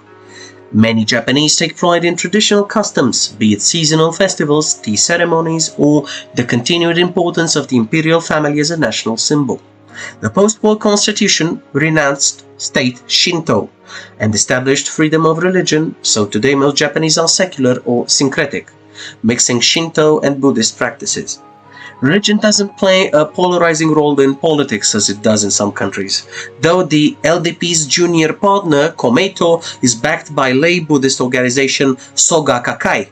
Many Japanese take pride in traditional customs, be it seasonal festivals, tea ceremonies, or the continued importance of the imperial family as a national symbol. The post-war constitution renounced state Shinto and established freedom of religion, so today most Japanese are secular or syncretic, mixing Shinto and Buddhist practices. Religion doesn't play a polarizing role in politics as it does in some countries, though the LDP's junior partner, Komeito, is backed by lay Buddhist organization Soga Kakai,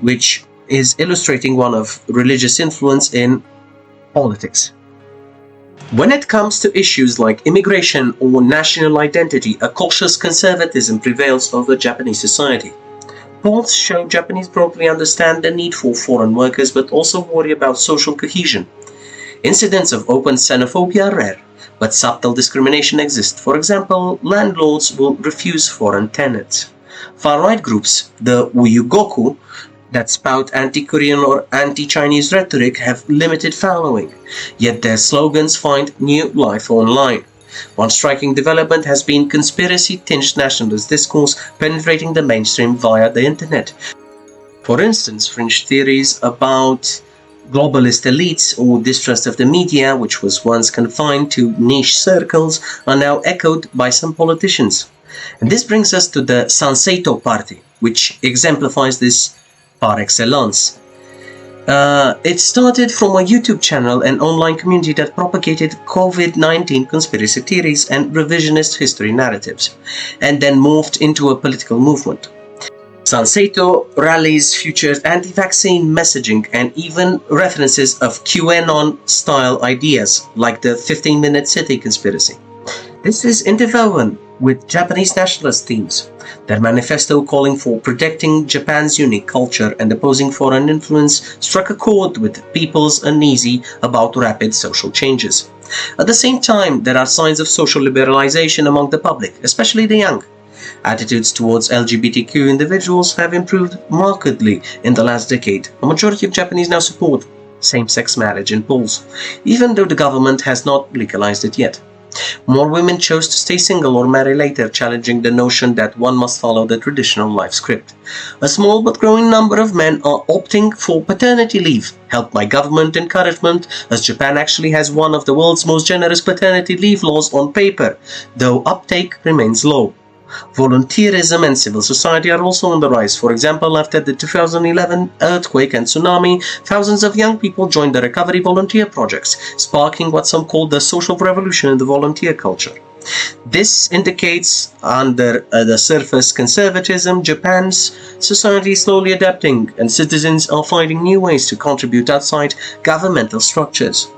which is illustrating one of religious influence in politics. When it comes to issues like immigration or national identity, a cautious conservatism prevails over Japanese society. Polls show Japanese broadly understand the need for foreign workers but also worry about social cohesion. Incidents of open xenophobia are rare, but subtle discrimination exists. For example, landlords will refuse foreign tenants. Far-right groups, the Uyugoku, that spout anti-Korean or anti-Chinese rhetoric have limited following, yet their slogans find new life online. One striking development has been conspiracy-tinged nationalist discourse penetrating the mainstream via the internet. For instance, fringe theories about globalist elites or distrust of the media, which was once confined to niche circles, are now echoed by some politicians. And this brings us to the Sanseitō party, which exemplifies this par excellence. It started from a YouTube channel and online community that propagated COVID-19 conspiracy theories and revisionist history narratives, and then morphed into a political movement. Sanseitō rallies features anti-vaccine messaging and even references of QAnon-style ideas like the 15-minute city conspiracy. This is interwoven with Japanese nationalist themes. Their manifesto calling for protecting Japan's unique culture and opposing foreign influence struck a chord with people's uneasy about rapid social changes. At the same time, there are signs of social liberalization among the public, especially the young. Attitudes towards LGBTQ individuals have improved markedly in the last decade. A majority of Japanese now support same-sex marriage in polls, even though the government has not legalized it yet. More women chose to stay single or marry later, challenging the notion that one must follow the traditional life script. A small but growing number of men are opting for paternity leave, helped by government encouragement, as Japan actually has one of the world's most generous paternity leave laws on paper, though uptake remains low. Volunteerism and civil society are also on the rise. For example, after the 2011 earthquake and tsunami, thousands of young people joined the recovery volunteer projects, sparking what some call the social revolution in the volunteer culture. This indicates, under the surface conservatism, Japan's society is slowly adapting, and citizens are finding new ways to contribute outside governmental structures.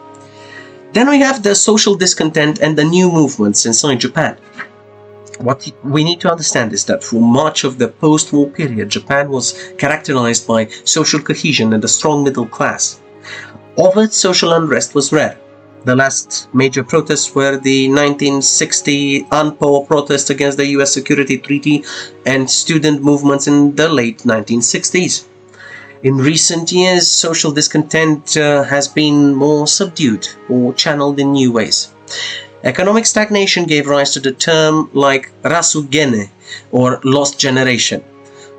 Then we have the social discontent and the new movements inside Japan. What we need to understand is that for much of the post-war period, Japan was characterized by social cohesion and a strong middle class. Overt social unrest was rare. The last major protests were the 1960 Anpo protest against the US Security Treaty and student movements in the late 1960s. In recent years, social discontent has been more subdued or channeled in new ways. Economic stagnation gave rise to the term like rasugene, or lost generation,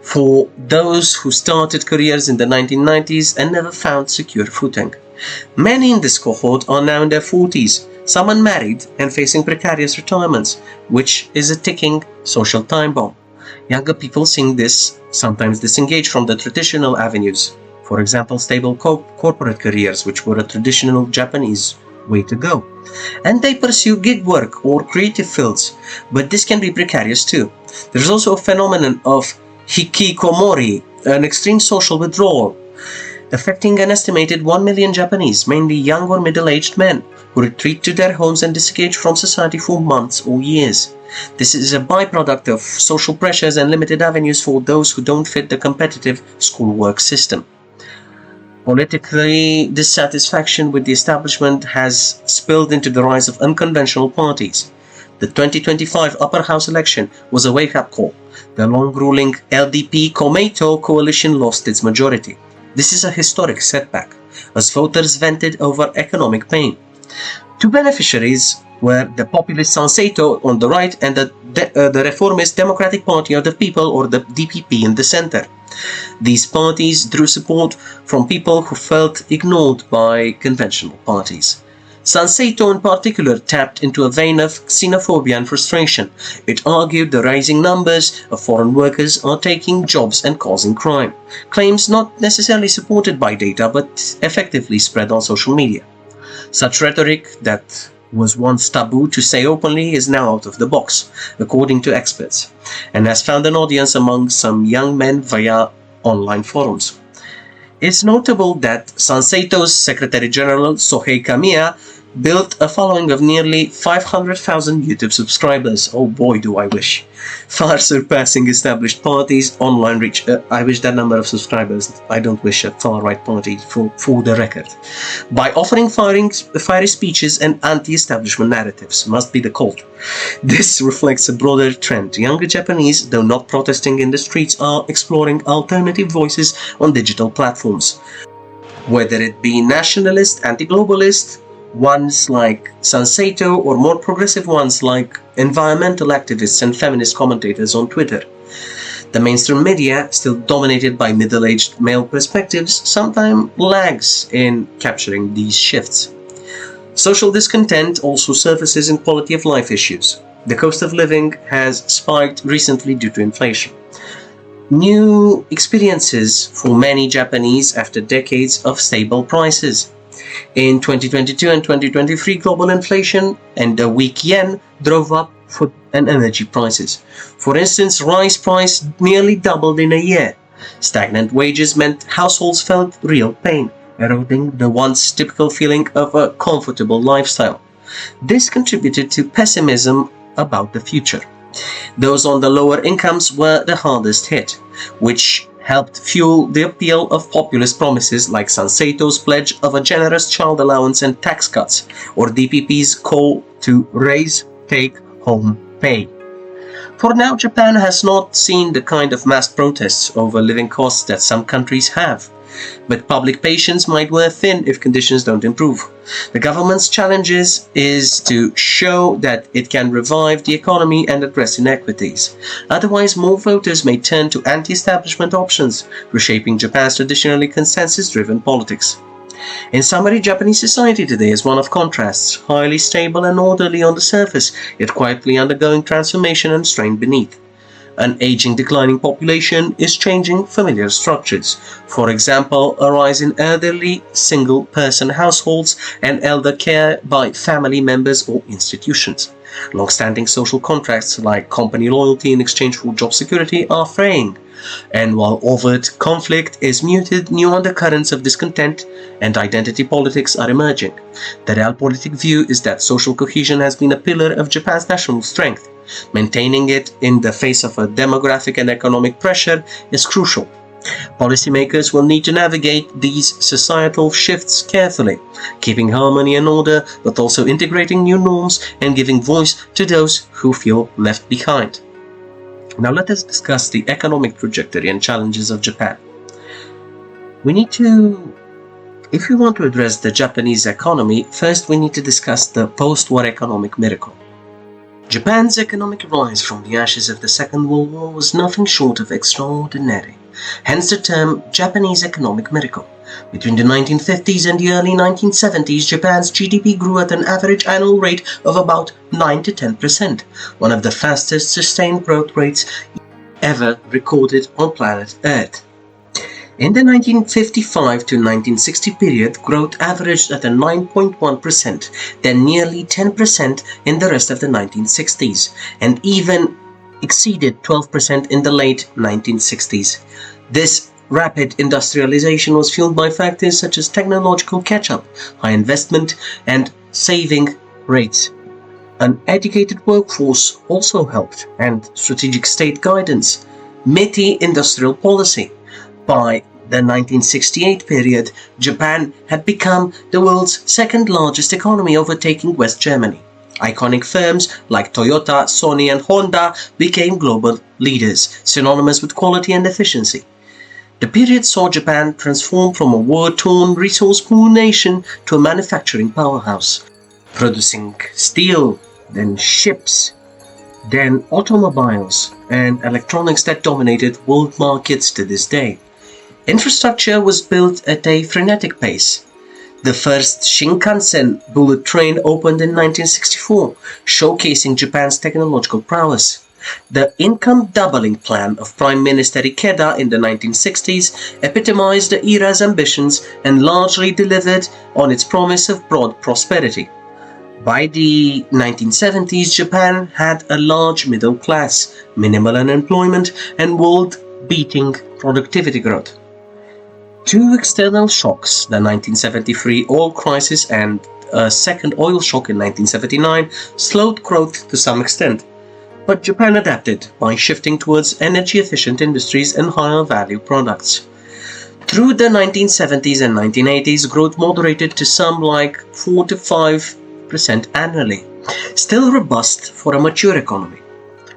for those who started careers in the 1990s and never found secure footing. Many in this cohort are now in their 40s, some unmarried and facing precarious retirements, which is a ticking social time bomb. Younger people seeing this sometimes disengage from the traditional avenues, for example stable corporate careers, which were a traditional Japanese way to go, and they pursue gig work or creative fields, but this can be precarious too. There's also a phenomenon of hikikomori, an extreme social withdrawal, affecting an estimated 1 million Japanese, mainly young or middle-aged men, who retreat to their homes and disengage from society for months or years. This is a byproduct of social pressures and limited avenues for those who don't fit the competitive schoolwork system. Politically, dissatisfaction with the establishment has spilled into the rise of unconventional parties. The 2025 upper house election was a wake-up call. The long-ruling LDP Komeito coalition lost its majority. This is a historic setback, as voters vented over economic pain. Two beneficiaries were the populist Sanseitō on the right and the reformist Democratic Party of the People, or the DPP, in the center. These parties drew support from people who felt ignored by conventional parties. Sanseitō in particular tapped into a vein of xenophobia and frustration. It argued the rising numbers of foreign workers are taking jobs and causing crime, claims not necessarily supported by data but effectively spread on social media. Such rhetoric that was once taboo to say openly is now out of the box, according to experts, and has found an audience among some young men via online forums. It's notable that Sanseitō's Secretary General Sohei Kamiya built a following of nearly 500,000 YouTube subscribers. Oh boy, do I wish. Far surpassing established parties' online reach. I wish that number of subscribers. I don't wish a far-right party, for the record. By offering fiery speeches and anti-establishment narratives, must be the cult. This reflects a broader trend. Younger Japanese, though not protesting in the streets, are exploring alternative voices on digital platforms. Whether it be nationalist, anti-globalist, ones like Sanseitō, or more progressive ones like environmental activists and feminist commentators on Twitter. The mainstream media, still dominated by middle-aged male perspectives, sometimes lags in capturing these shifts. Social discontent also surfaces in quality of life issues. The cost of living has spiked recently due to inflation. new experiences for many Japanese after decades of stable prices. In 2022 and 2023, global inflation and a weak yen drove up food and energy prices. For instance, rice price nearly doubled in a year. Stagnant wages meant households felt real pain, eroding the once typical feeling of a comfortable lifestyle. This contributed to pessimism about the future. Those on the lower incomes were the hardest hit, which helped fuel the appeal of populist promises like Sanseitō's pledge of a generous child allowance and tax cuts, or DPP's call to raise take-home pay. For now, Japan has not seen the kind of mass protests over living costs that some countries have, but public patience might wear thin if conditions don't improve. The government's challenge is to show that it can revive the economy and address inequities. Otherwise, more voters may turn to anti-establishment options, reshaping Japan's traditionally consensus-driven politics. In summary, Japanese society today is one of contrasts, highly stable and orderly on the surface, yet quietly undergoing transformation and strain beneath. An aging, declining population is changing familiar structures. For example, a rise in elderly single-person households and elder care by family members or institutions. Long-standing social contracts like company loyalty in exchange for job security are fraying. And while overt conflict is muted, new undercurrents of discontent and identity politics are emerging. The Realpolitik view is that social cohesion has been a pillar of Japan's national strength. Maintaining it in the face of a demographic and economic pressure is crucial. Policymakers will need to navigate these societal shifts carefully, keeping harmony and order, but also integrating new norms and giving voice to those who feel left behind. Now let us discuss the economic trajectory and challenges of Japan. If we want to address the Japanese economy, first we need to discuss the post-war economic miracle. Japan's economic rise from the ashes of the Second World War was nothing short of extraordinary, hence the term Japanese economic miracle. Between the 1950s and the early 1970s, Japan's GDP grew at an average annual rate of about 9 to 10%, one of the fastest sustained growth rates ever recorded on planet Earth. In the 1955 to 1960 period, growth averaged at a 9.1%, then nearly 10% in the rest of the 1960s, and even exceeded 12% in the late 1960s. This rapid industrialization was fueled by factors such as technological catch-up, high investment, and saving rates. An educated workforce also helped, and strategic state guidance, meaty industrial policy. By the 1968 period, Japan had become the world's second largest economy, overtaking West Germany. Iconic firms like Toyota, Sony, and Honda became global leaders, synonymous with quality and efficiency. The period saw Japan transform from a war-torn, resource-poor nation to a manufacturing powerhouse, producing steel, then ships, then automobiles, and electronics that dominated world markets to this day. Infrastructure was built at a frenetic pace. The first Shinkansen bullet train opened in 1964, showcasing Japan's technological prowess. The income doubling plan of Prime Minister Ikeda in the 1960s epitomized the era's ambitions and largely delivered on its promise of broad prosperity. By the 1970s, Japan had a large middle class, minimal unemployment, and world-beating productivity growth. Two external shocks, the 1973 oil crisis and a second oil shock in 1979, slowed growth to some extent. But Japan adapted by shifting towards energy-efficient industries and higher-value products. Through the 1970s and 1980s, growth moderated to some like 4 to 5% annually, still robust for a mature economy.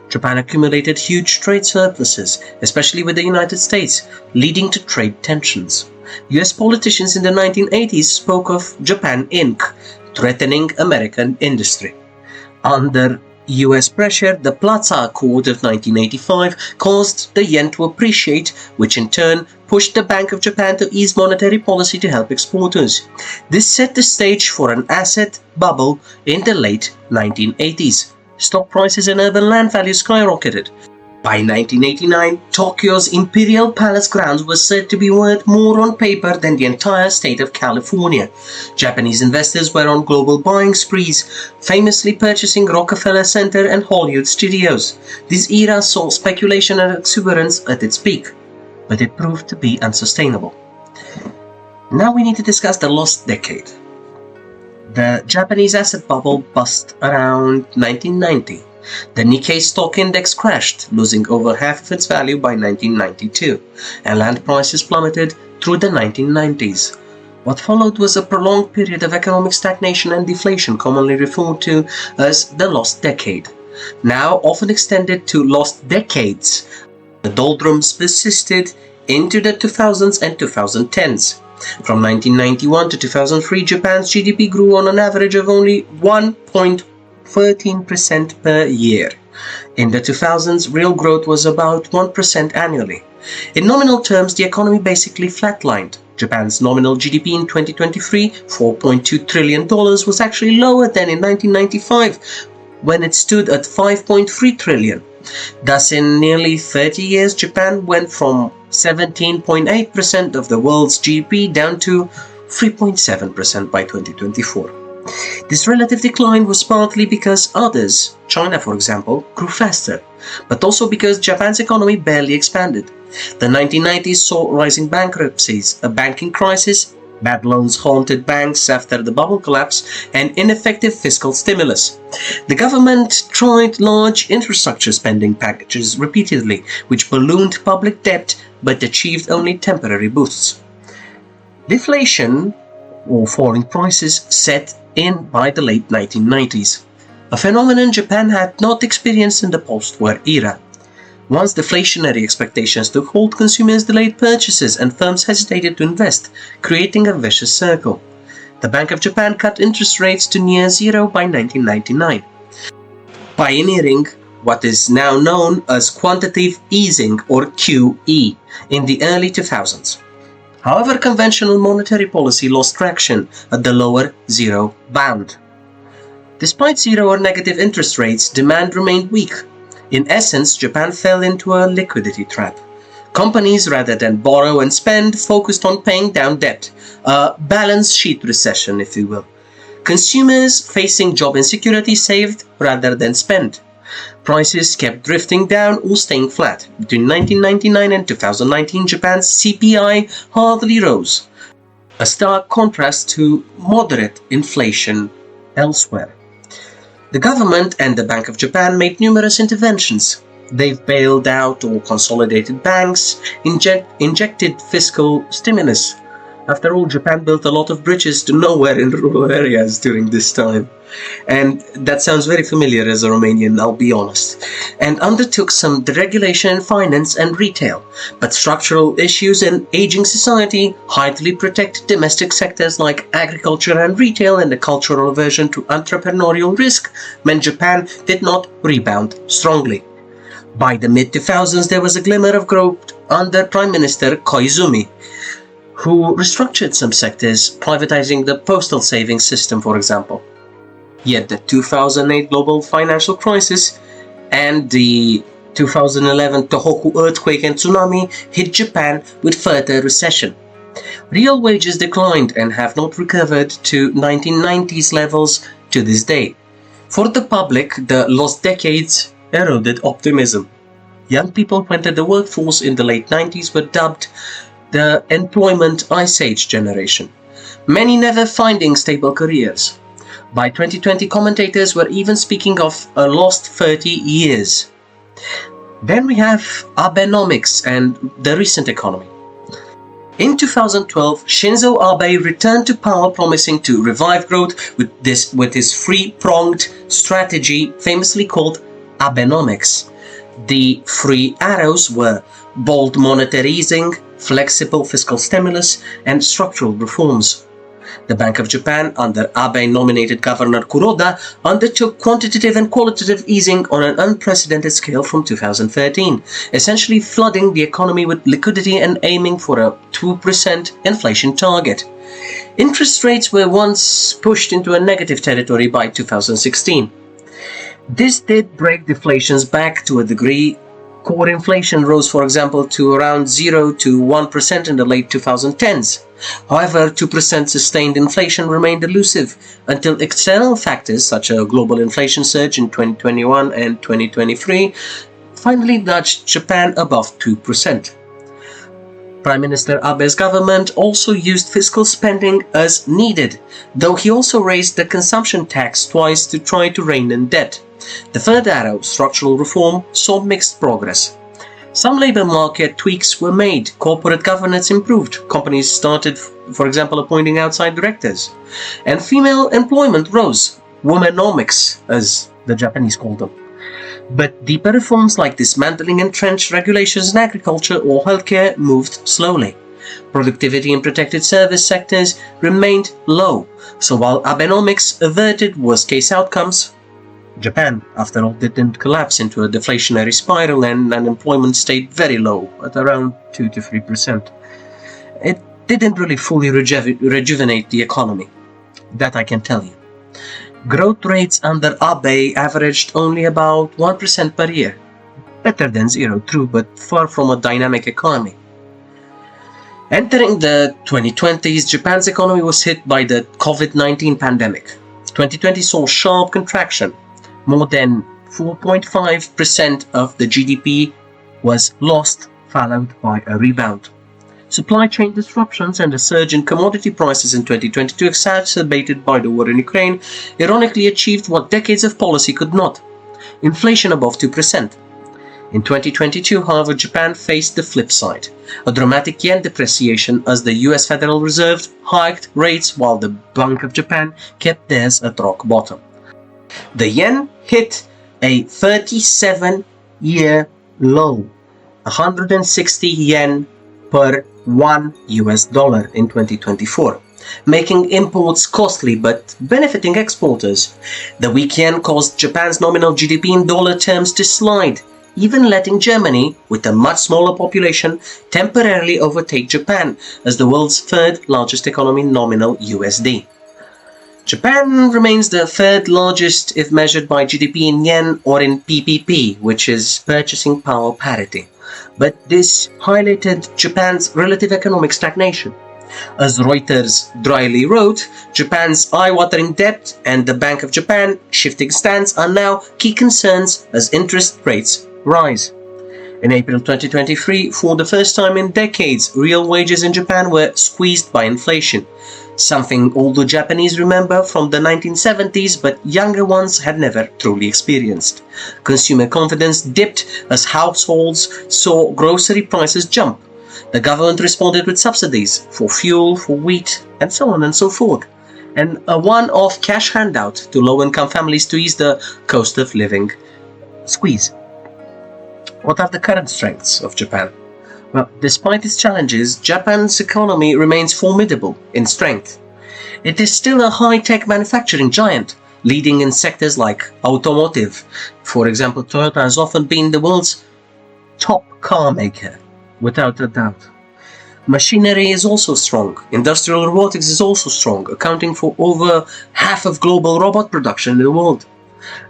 Japan accumulated huge trade surpluses, especially with the United States, leading to trade tensions. US politicians in the 1980s spoke of Japan Inc., threatening American industry. Under US pressure, the Plaza Accord of 1985 caused the yen to appreciate, which in turn pushed the Bank of Japan to ease monetary policy to help exporters. This set the stage for an asset bubble in the late 1980s. Stock prices and urban land values skyrocketed. By 1989, Tokyo's Imperial Palace grounds were said to be worth more on paper than the entire state of California. Japanese investors were on global buying sprees, famously purchasing Rockefeller Center and Hollywood studios. This era saw speculation and exuberance at its peak, but it proved to be unsustainable. Now we need to discuss the lost decade. The Japanese asset bubble burst around 1990. The Nikkei stock index crashed, losing over half of its value by 1992, and land prices plummeted through the 1990s. What followed was a prolonged period of economic stagnation and deflation, commonly referred to as the lost decade. Now often extended to lost decades, the doldrums persisted into the 2000s and 2010s. From 1991 to 2003, Japan's GDP grew on an average of only 1.13% per year. In the 2000s, real growth was about 1% annually. In nominal terms, the economy basically flatlined. Japan's nominal GDP in 2023, $4.2 trillion, was actually lower than in 1995, when it stood at $5.3 trillion. Thus, in nearly 30 years, Japan went from 17.8% of the world's GDP down to 3.7% by 2024. This relative decline was partly because others, China for example, grew faster, but also because Japan's economy barely expanded. The 1990s saw rising bankruptcies, a banking crisis, bad loans haunted banks after the bubble collapse, and ineffective fiscal stimulus. The government tried large infrastructure spending packages repeatedly, which ballooned public debt but achieved only temporary boosts. Deflation, or falling prices, set in by the late 1990s, a phenomenon Japan had not experienced in the post-war era. Once deflationary expectations took hold, consumers delayed purchases and firms hesitated to invest, creating a vicious circle. The Bank of Japan cut interest rates to near zero by 1999, pioneering what is now known as quantitative easing, or QE, in the early 2000s. However, conventional monetary policy lost traction at the lower zero bound. Despite zero or negative interest rates, demand remained weak. In essence, Japan fell into a liquidity trap. Companies, rather than borrow and spend, focused on paying down debt, a balance sheet recession, if you will. Consumers, facing job insecurity, saved rather than spent. Prices kept drifting down or staying flat. Between 1999 and 2019, Japan's CPI hardly rose, a stark contrast to moderate inflation elsewhere. The government and the Bank of Japan made numerous interventions. They've bailed out or consolidated banks, injected fiscal stimulus. After all, Japan built a lot of bridges to nowhere in rural areas during this time. And that sounds very familiar as a Romanian, I'll be honest. And undertook some deregulation in finance and retail. But structural issues and aging society, highly protected domestic sectors like agriculture and retail, and a cultural aversion to entrepreneurial risk meant Japan did not rebound strongly. By the mid-2000s, there was a glimmer of growth under Prime Minister Koizumi, who restructured some sectors, privatizing the postal savings system, for example. Yet the 2008 global financial crisis and the 2011 Tohoku earthquake and tsunami hit Japan with further recession. Real wages declined and have not recovered to 1990s levels to this day. For the public, the lost decades eroded optimism. Young people who entered the workforce in the late 90s were dubbed the employment ice age generation, many never finding stable careers. By 2020, commentators were even speaking of a lost 30 years. Then we have Abenomics and the recent economy. In 2012, Shinzo Abe returned to power, promising to revive growth with his three-pronged strategy, famously called Abenomics. The three arrows were bold monetary easing, flexible fiscal stimulus, and structural reforms. The Bank of Japan, under Abe-nominated Governor Kuroda, undertook quantitative and qualitative easing on an unprecedented scale from 2013, essentially flooding the economy with liquidity and aiming for a 2% inflation target. Interest rates were once pushed into a negative territory by 2016. This did break deflation's back to a degree, Core inflation rose, for example, to around 0 to 1% in the late 2010s. However, 2% sustained inflation remained elusive until external factors such as a global inflation surge in 2021 and 2023 finally nudged Japan above 2%. Prime Minister Abe's government also used fiscal spending as needed, though he also raised the consumption tax twice to try to rein in debt. The third arrow, structural reform, saw mixed progress. Some labor market tweaks were made, corporate governance improved, companies started, for example, appointing outside directors, and female employment rose, womenomics, as the Japanese called them. But deeper reforms like dismantling entrenched regulations in agriculture or healthcare moved slowly. Productivity in protected service sectors remained low, so while Abenomics averted worst-case outcomes, Japan, after all, didn't collapse into a deflationary spiral and unemployment stayed very low at around 2 to 3%. It didn't really fully rejuvenate the economy. That I can tell you. Growth rates under Abe averaged only about 1% per year. Better than zero, true, but far from a dynamic economy. Entering the 2020s, Japan's economy was hit by the COVID-19 pandemic. 2020 saw sharp contraction. More than 4.5% of the GDP was lost, followed by a rebound. Supply chain disruptions and a surge in commodity prices in 2022, exacerbated by the war in Ukraine, ironically achieved what decades of policy could not: inflation above 2%. In 2022, however, Japan faced the flip side, a dramatic yen depreciation as the US Federal Reserve hiked rates while the Bank of Japan kept theirs at rock bottom. The yen hit a 37-year low, 160 yen per $1 in 2024, making imports costly but benefiting exporters. The weak yen caused Japan's nominal GDP in dollar terms to slide, even letting Germany, with a much smaller population, temporarily overtake Japan as the world's third largest economy in nominal USD. Japan remains the third largest if measured by GDP in yen or in PPP, which is purchasing power parity. But this highlighted Japan's relative economic stagnation. As Reuters dryly wrote, Japan's eye-watering debt and the Bank of Japan shifting stance are now key concerns as interest rates rise. In April 2023, for the first time in decades, real wages in Japan were squeezed by inflation, something older Japanese remember from the 1970s but younger ones had never truly experienced. Consumer confidence dipped as households saw grocery prices jump. The government responded with subsidies for fuel, for wheat, and so on and so forth, and a one-off cash handout to low-income families to ease the cost of living squeeze. What are the current strengths of Japan? Well, despite its challenges, Japan's economy remains formidable in strength. It is still a high-tech manufacturing giant, leading in sectors like automotive. For example, Toyota has often been the world's top car maker, without a doubt. Machinery is also strong. Industrial robotics is also strong, accounting for over half of global robot production in the world.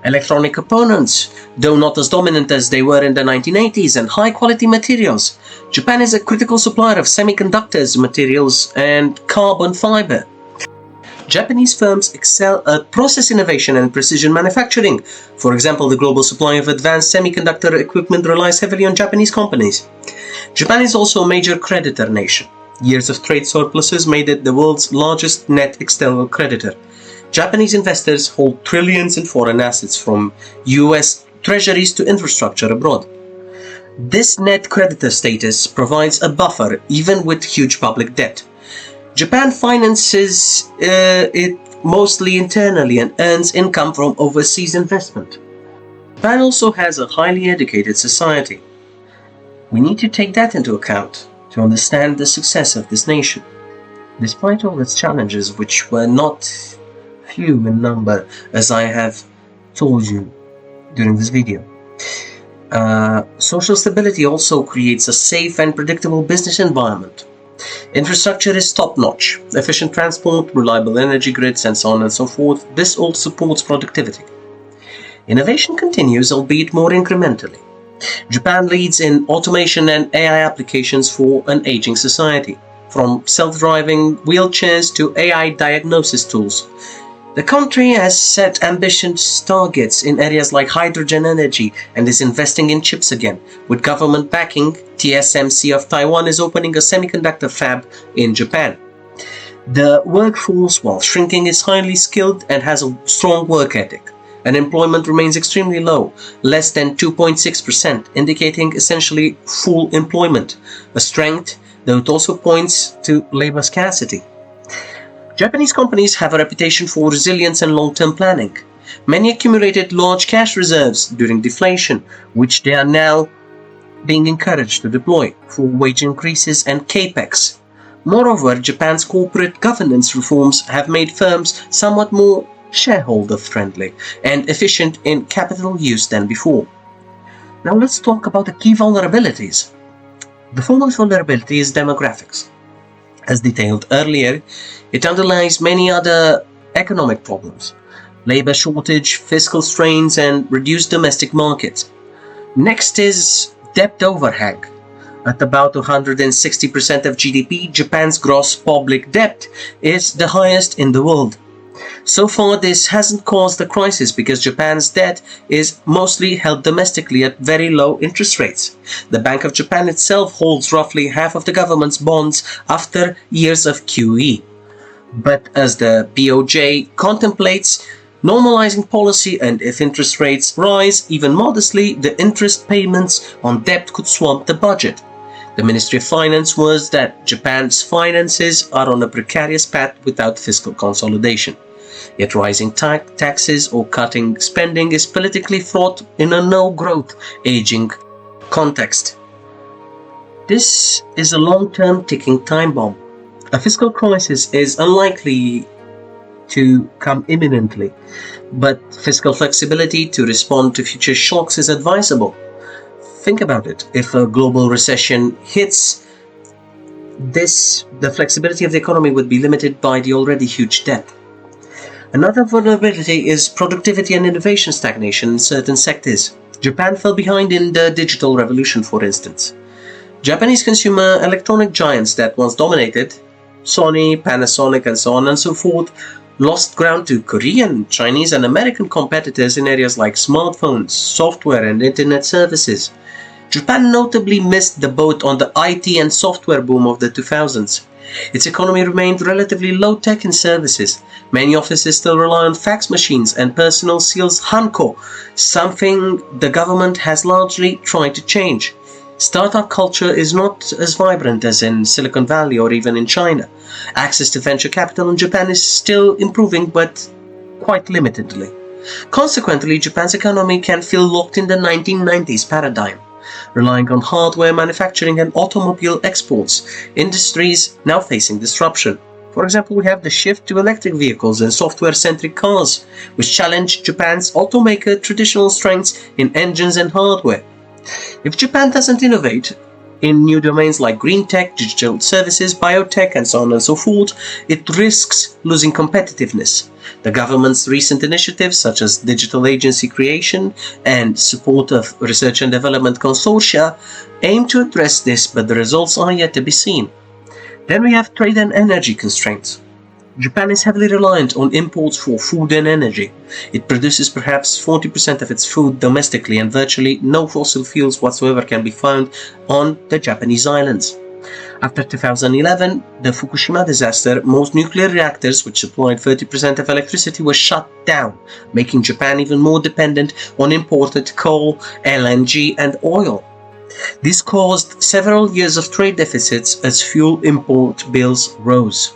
Electronic components, though not as dominant as they were in the 1980s, and high-quality materials. Japan is a critical supplier of semiconductors, materials, and carbon fiber. Japanese firms excel at process innovation and precision manufacturing. For example, the global supply of advanced semiconductor equipment relies heavily on Japanese companies. Japan is also a major creditor nation. Years of trade surpluses made it the world's largest net external creditor. Japanese investors hold trillions in foreign assets, from US treasuries to infrastructure abroad. This net creditor status provides a buffer even with huge public debt. Japan finances it mostly internally and earns income from overseas investment. Japan also has a highly educated society. We need to take that into account to understand the success of this nation. Despite all its challenges, which were not few in number, as I have told you during this video. Social stability also creates a safe and predictable business environment. Infrastructure is top-notch, efficient transport, reliable energy grids, and so on and so forth. This all supports productivity. Innovation continues, albeit more incrementally. Japan leads in automation and AI applications for an aging society, from self-driving wheelchairs to AI diagnosis tools. The country has set ambitious targets in areas like hydrogen energy and is investing in chips again. With government backing, TSMC of Taiwan is opening a semiconductor fab in Japan. The workforce, while shrinking, is highly skilled and has a strong work ethic. Unemployment remains extremely low, less than 2.6%, indicating essentially full employment, a strength, though it also points to labor scarcity. Japanese companies have a reputation for resilience and long-term planning. Many accumulated large cash reserves during deflation, which they are now being encouraged to deploy for wage increases and capex. Moreover, Japan's corporate governance reforms have made firms somewhat more shareholder-friendly and efficient in capital use than before. Now let's talk about the key vulnerabilities. The foremost vulnerability is demographics. As detailed earlier, it underlies many other economic problems: labor shortage, fiscal strains, and reduced domestic markets. Next is debt overhang. At about 160% of GDP, Japan's gross public debt is the highest in the world. So far, this hasn't caused a crisis because Japan's debt is mostly held domestically at very low interest rates. The Bank of Japan itself holds roughly half of the government's bonds after years of QE. But as the BOJ contemplates normalizing policy, and if interest rates rise even modestly, the interest payments on debt could swamp the budget. The Ministry of Finance was that Japan's finances are on a precarious path without fiscal consolidation. Yet rising taxes or cutting spending is politically fraught in a no-growth, aging context. This is a long-term ticking time bomb. A fiscal crisis is unlikely to come imminently, but fiscal flexibility to respond to future shocks is advisable. Think about it. If a global recession hits, the flexibility of the economy would be limited by the already huge debt. Another vulnerability is productivity and innovation stagnation in certain sectors. Japan fell behind in the digital revolution, for instance. Japanese consumer electronic giants that once dominated, Sony, Panasonic, and so on and so forth, lost ground to Korean, Chinese, and American competitors in areas like smartphones, software, and internet services. Japan notably missed the boat on the IT and software boom of the 2000s. Its economy remained relatively low-tech in services. Many offices still rely on fax machines and personal seals hanko, something the government has largely tried to change. Startup culture is not as vibrant as in Silicon Valley or even in China. Access to venture capital in Japan is still improving, but quite limitedly. Consequently, Japan's economy can feel locked in the 1990s paradigm, relying on hardware manufacturing and automobile exports, industries now facing disruption. For example, we have the shift to electric vehicles and software-centric cars, which challenge Japan's automaker traditional strengths in engines and hardware. If Japan doesn't innovate in new domains like green tech, digital services, biotech, and so on and so forth, it risks losing competitiveness. The government's recent initiatives, such as digital agency creation and support of research and development consortia, aim to address this, but the results are yet to be seen. Then we have trade and energy constraints. Japan is heavily reliant on imports for food and energy. It produces perhaps 40% of its food domestically, and virtually no fossil fuels whatsoever can be found on the Japanese islands. After 2011, the Fukushima disaster, most nuclear reactors, which supplied 30% of electricity, were shut down, making Japan even more dependent on imported coal, LNG, and oil. This caused several years of trade deficits as fuel import bills rose.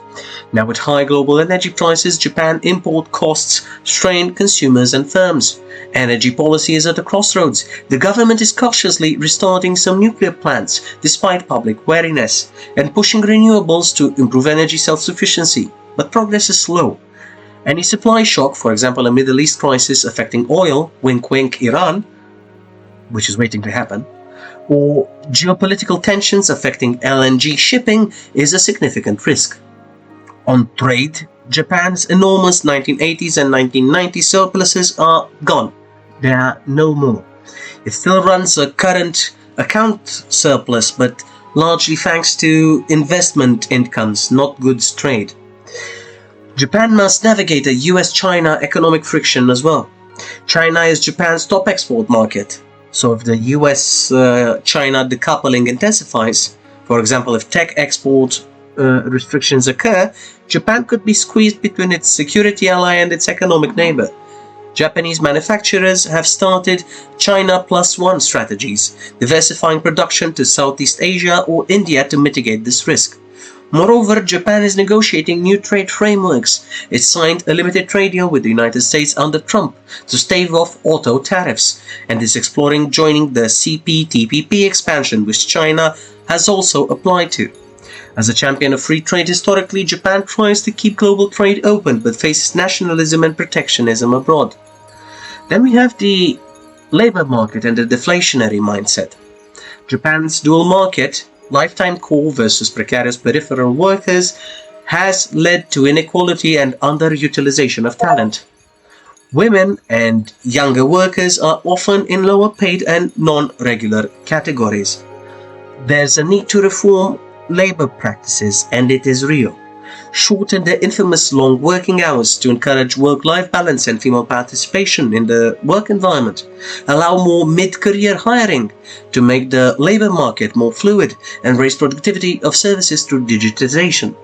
Now, with high global energy prices, Japan import costs strain consumers and firms. Energy policy is at a crossroads. The government is cautiously restarting some nuclear plants despite public wariness and pushing renewables to improve energy self-sufficiency, but progress is slow. Any supply shock, for example a Middle East crisis affecting oil, wink wink Iran, which is waiting to happen, or geopolitical tensions affecting LNG shipping is a significant risk. On trade, Japan's enormous 1980s and 1990s surpluses are gone. There are no more. It still runs a current account surplus, but largely thanks to investment incomes, not goods trade. Japan must navigate a US-China economic friction as well. China is Japan's top export market. So if the US-China decoupling intensifies, for example, if tech export restrictions occur, Japan could be squeezed between its security ally and its economic neighbor. Japanese manufacturers have started China Plus One strategies, diversifying production to Southeast Asia or India to mitigate this risk. Moreover, Japan is negotiating new trade frameworks. It signed a limited trade deal with the United States under Trump to stave off auto tariffs, and is exploring joining the CPTPP expansion, which China has also applied to. As a champion of free trade historically, Japan tries to keep global trade open but faces nationalism and protectionism abroad. Then we have the labor market and the deflationary mindset. Japan's dual market, lifetime core versus precarious peripheral workers, has led to inequality and underutilization of talent. Women and younger workers are often in lower paid and non-regular categories. There's a need to reform labor practices, and it is real. Shorten the infamous long working hours to encourage work-life balance and female participation in the work environment. Allow more mid-career hiring to make the labor market more fluid and raise productivity of services through digitization.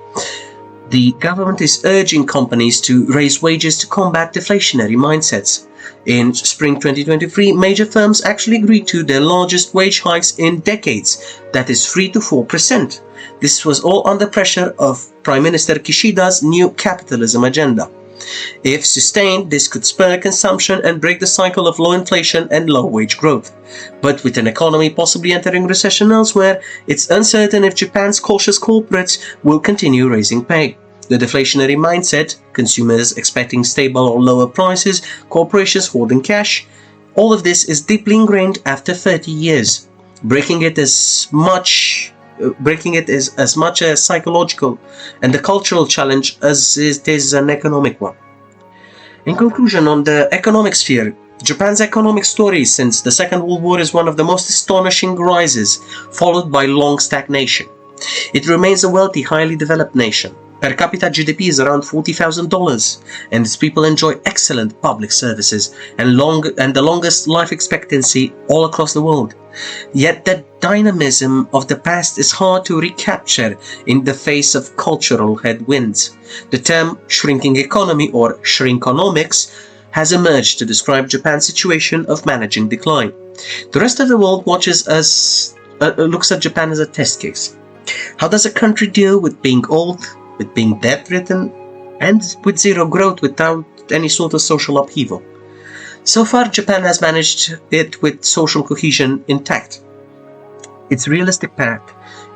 The government is urging companies to raise wages to combat deflationary mindsets. In spring 2023, major firms actually agreed to their largest wage hikes in decades, that is 3 to 4%. This was all under pressure of Prime Minister Kishida's new capitalism agenda. If sustained, this could spur consumption and break the cycle of low inflation and low wage growth. But with an economy possibly entering recession elsewhere, it's uncertain if Japan's cautious corporates will continue raising pay. The deflationary mindset, consumers expecting stable or lower prices, corporations hoarding cash, all of this is deeply ingrained after 30 years, breaking it as much a psychological and a cultural challenge as it is an economic one. In conclusion, on the economic sphere, Japan's economic story since the Second World War is one of the most astonishing rises, followed by long stagnation. It remains a wealthy, highly developed nation. Per capita GDP is around $40,000, and its people enjoy excellent public services and the longest life expectancy all across the world. Yet the dynamism of the past is hard to recapture in the face of cultural headwinds. The term shrinking economy or shrinkonomics has emerged to describe Japan's situation of managing decline. The rest of the world looks at Japan as a test case. How does a country deal with being old, with being debt-ridden, and with zero growth without any sort of social upheaval? So far, Japan has managed it with social cohesion intact. Its realistic path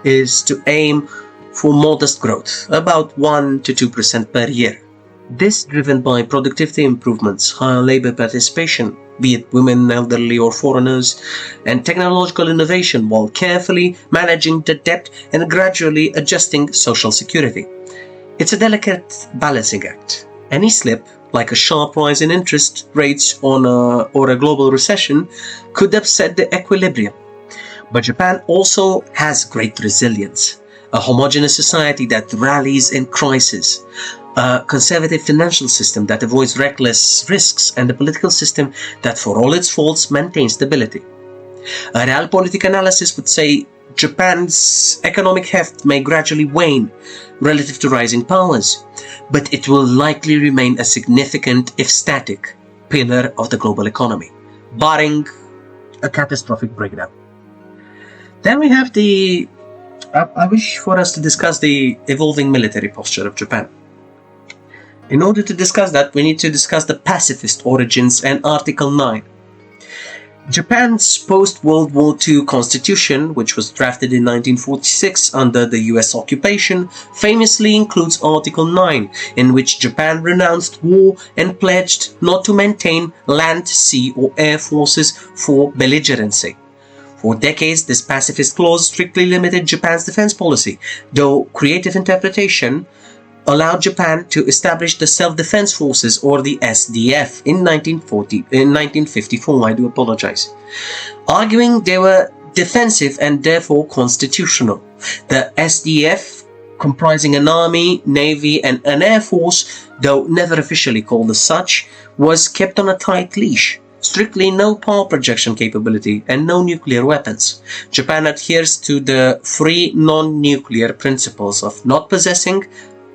is to aim for modest growth, about 1 to 2% per year. This driven by productivity improvements, higher labor participation, be it women, elderly or foreigners, and technological innovation, while carefully managing the debt and gradually adjusting social security. It's a delicate balancing act. Any slip, like a sharp rise in interest rates or a global recession, could upset the equilibrium. But Japan also has great resilience, a homogeneous society that rallies in crisis, a conservative financial system that avoids reckless risks, and a political system that, for all its faults, maintains stability. A Realpolitik analysis would say Japan's economic heft may gradually wane relative to rising powers, but it will likely remain a significant, if static, pillar of the global economy, barring a catastrophic breakdown. Then we have I wish for us to discuss the evolving military posture of Japan. In order to discuss that, we need to discuss the pacifist origins and Article 9. Japan's post-World War II constitution, which was drafted in 1946 under the US occupation, famously includes Article 9, in which Japan renounced war and pledged not to maintain land, sea or air forces for belligerency. For decades, this pacifist clause strictly limited Japan's defense policy, though creative interpretation allowed Japan to establish the Self-Defense Forces, or the SDF, in 1954, I do apologize, arguing they were defensive and therefore constitutional. The SDF, comprising an army, navy and an air force, though never officially called as such, was kept on a tight leash. Strictly no power projection capability and no nuclear weapons. Japan adheres to the three non-nuclear principles of not possessing,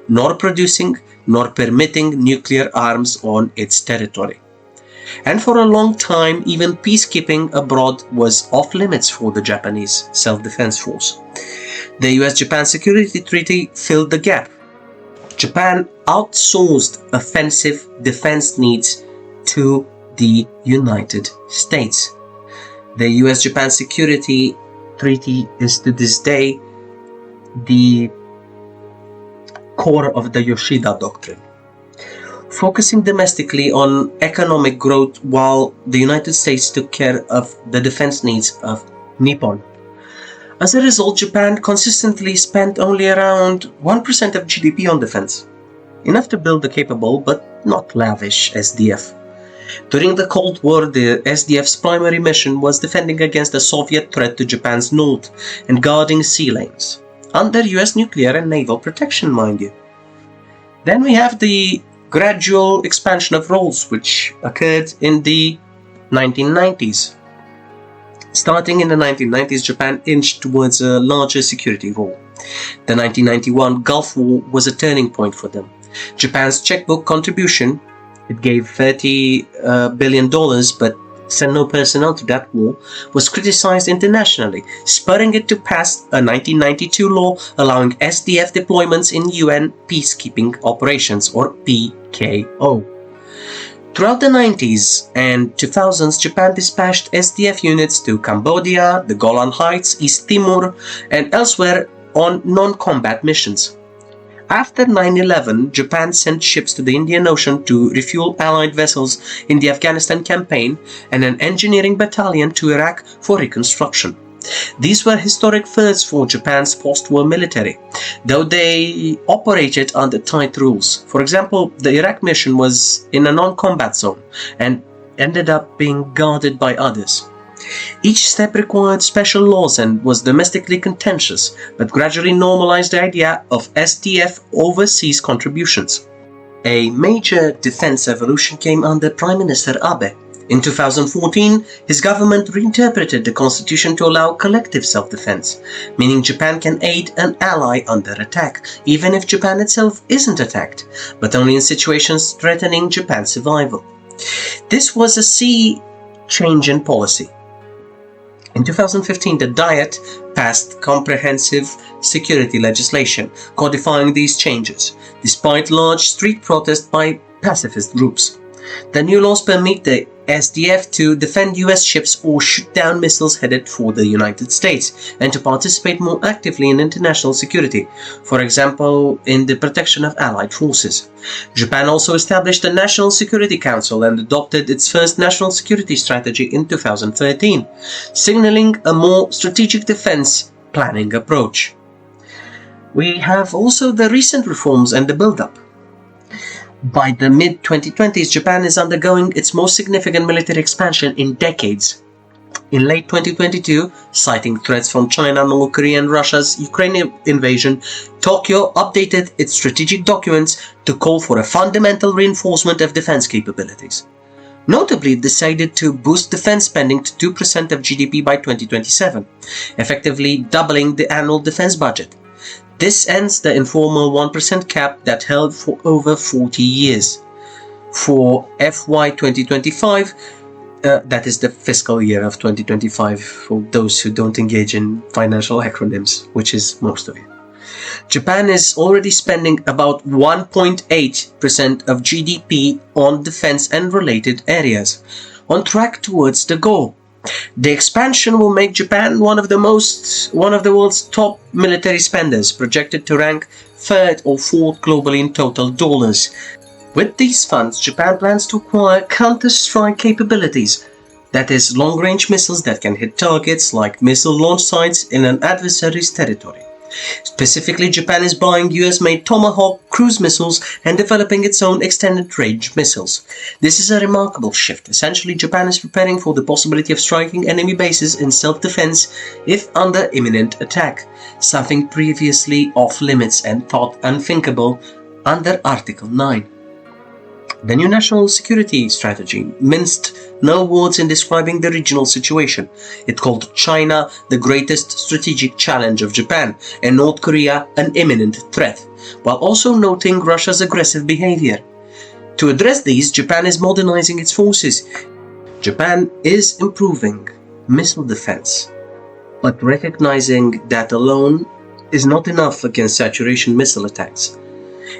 nor producing, nor permitting nuclear arms on its territory. And for a long time, even peacekeeping abroad was off limits for the Japanese self-defense force. The US-Japan Security Treaty filled the gap. Japan outsourced offensive defense needs to the United States. The US-Japan Security Treaty is to this day the core of the Yoshida Doctrine, focusing domestically on economic growth while the United States took care of the defense needs of Nippon. As a result, Japan consistently spent only around 1% of GDP on defense, enough to build a capable but not lavish SDF. During the Cold War, the SDF's primary mission was defending against the Soviet threat to Japan's north and guarding sea lanes, under US nuclear and naval protection, mind you. Then we have the gradual expansion of roles which occurred in the 1990s. Starting in the 1990s, Japan inched towards a larger security role. The 1991 Gulf War was a turning point for them. Japan's checkbook contribution, it gave $30 billion but sent no personnel to that war, was criticized internationally, spurring it to pass a 1992 law allowing SDF deployments in UN peacekeeping operations, or PKO. Throughout the 90s and 2000s, Japan dispatched SDF units to Cambodia, the Golan Heights, East Timor, and elsewhere on non-combat missions. After 9/11, Japan sent ships to the Indian Ocean to refuel Allied vessels in the Afghanistan campaign and an engineering battalion to Iraq for reconstruction. These were historic firsts for Japan's post-war military, though they operated under tight rules. For example, the Iraq mission was in a non-combat zone and ended up being guarded by others. Each step required special laws and was domestically contentious, but gradually normalized the idea of SDF overseas contributions. A major defense evolution came under Prime Minister Abe. In 2014, his government reinterpreted the constitution to allow collective self-defense, meaning Japan can aid an ally under attack, even if Japan itself isn't attacked, but only in situations threatening Japan's survival. This was a sea change in policy. In 2015, the Diet passed comprehensive security legislation, codifying these changes, despite large street protests by pacifist groups. The new laws permit the SDF to defend US ships or shoot down missiles headed for the United States, and to participate more actively in international security, for example, in the protection of Allied forces. Japan also established the National Security Council and adopted its first national security strategy in 2013, signaling a more strategic defense planning approach. We have also the recent reforms and the build-up. By the mid-2020s, Japan is undergoing its most significant military expansion in decades. In late 2022, citing threats from China, North Korea and Russia's Ukraine invasion, Tokyo updated its strategic documents to call for a fundamental reinforcement of defense capabilities. Notably, it decided to boost defense spending to 2% of GDP by 2027, effectively doubling the annual defense budget. This ends the informal 1% cap that held for over 40 years. For FY 2025, that is the fiscal year of 2025 for those who don't engage in financial acronyms, which is most of you. Japan is already spending about 1.8% of GDP on defense and related areas, on track towards the goal. The expansion will make Japan one of the world's top military spenders, projected to rank third or fourth globally in total dollars. With these funds, Japan plans to acquire counter-strike capabilities, that is, long-range missiles that can hit targets like missile launch sites in an adversary's territory. Specifically, Japan is buying US-made Tomahawk cruise missiles and developing its own extended-range missiles. This is a remarkable shift. Essentially, Japan is preparing for the possibility of striking enemy bases in self-defense if under imminent attack, something previously off-limits and thought unthinkable under Article 9. The new national security strategy minced no words in describing the regional situation. It called China the greatest strategic challenge of Japan and North Korea an imminent threat, while also noting Russia's aggressive behavior. To address these, Japan is modernizing its forces. Japan is improving missile defense, but recognizing that alone is not enough against saturation missile attacks.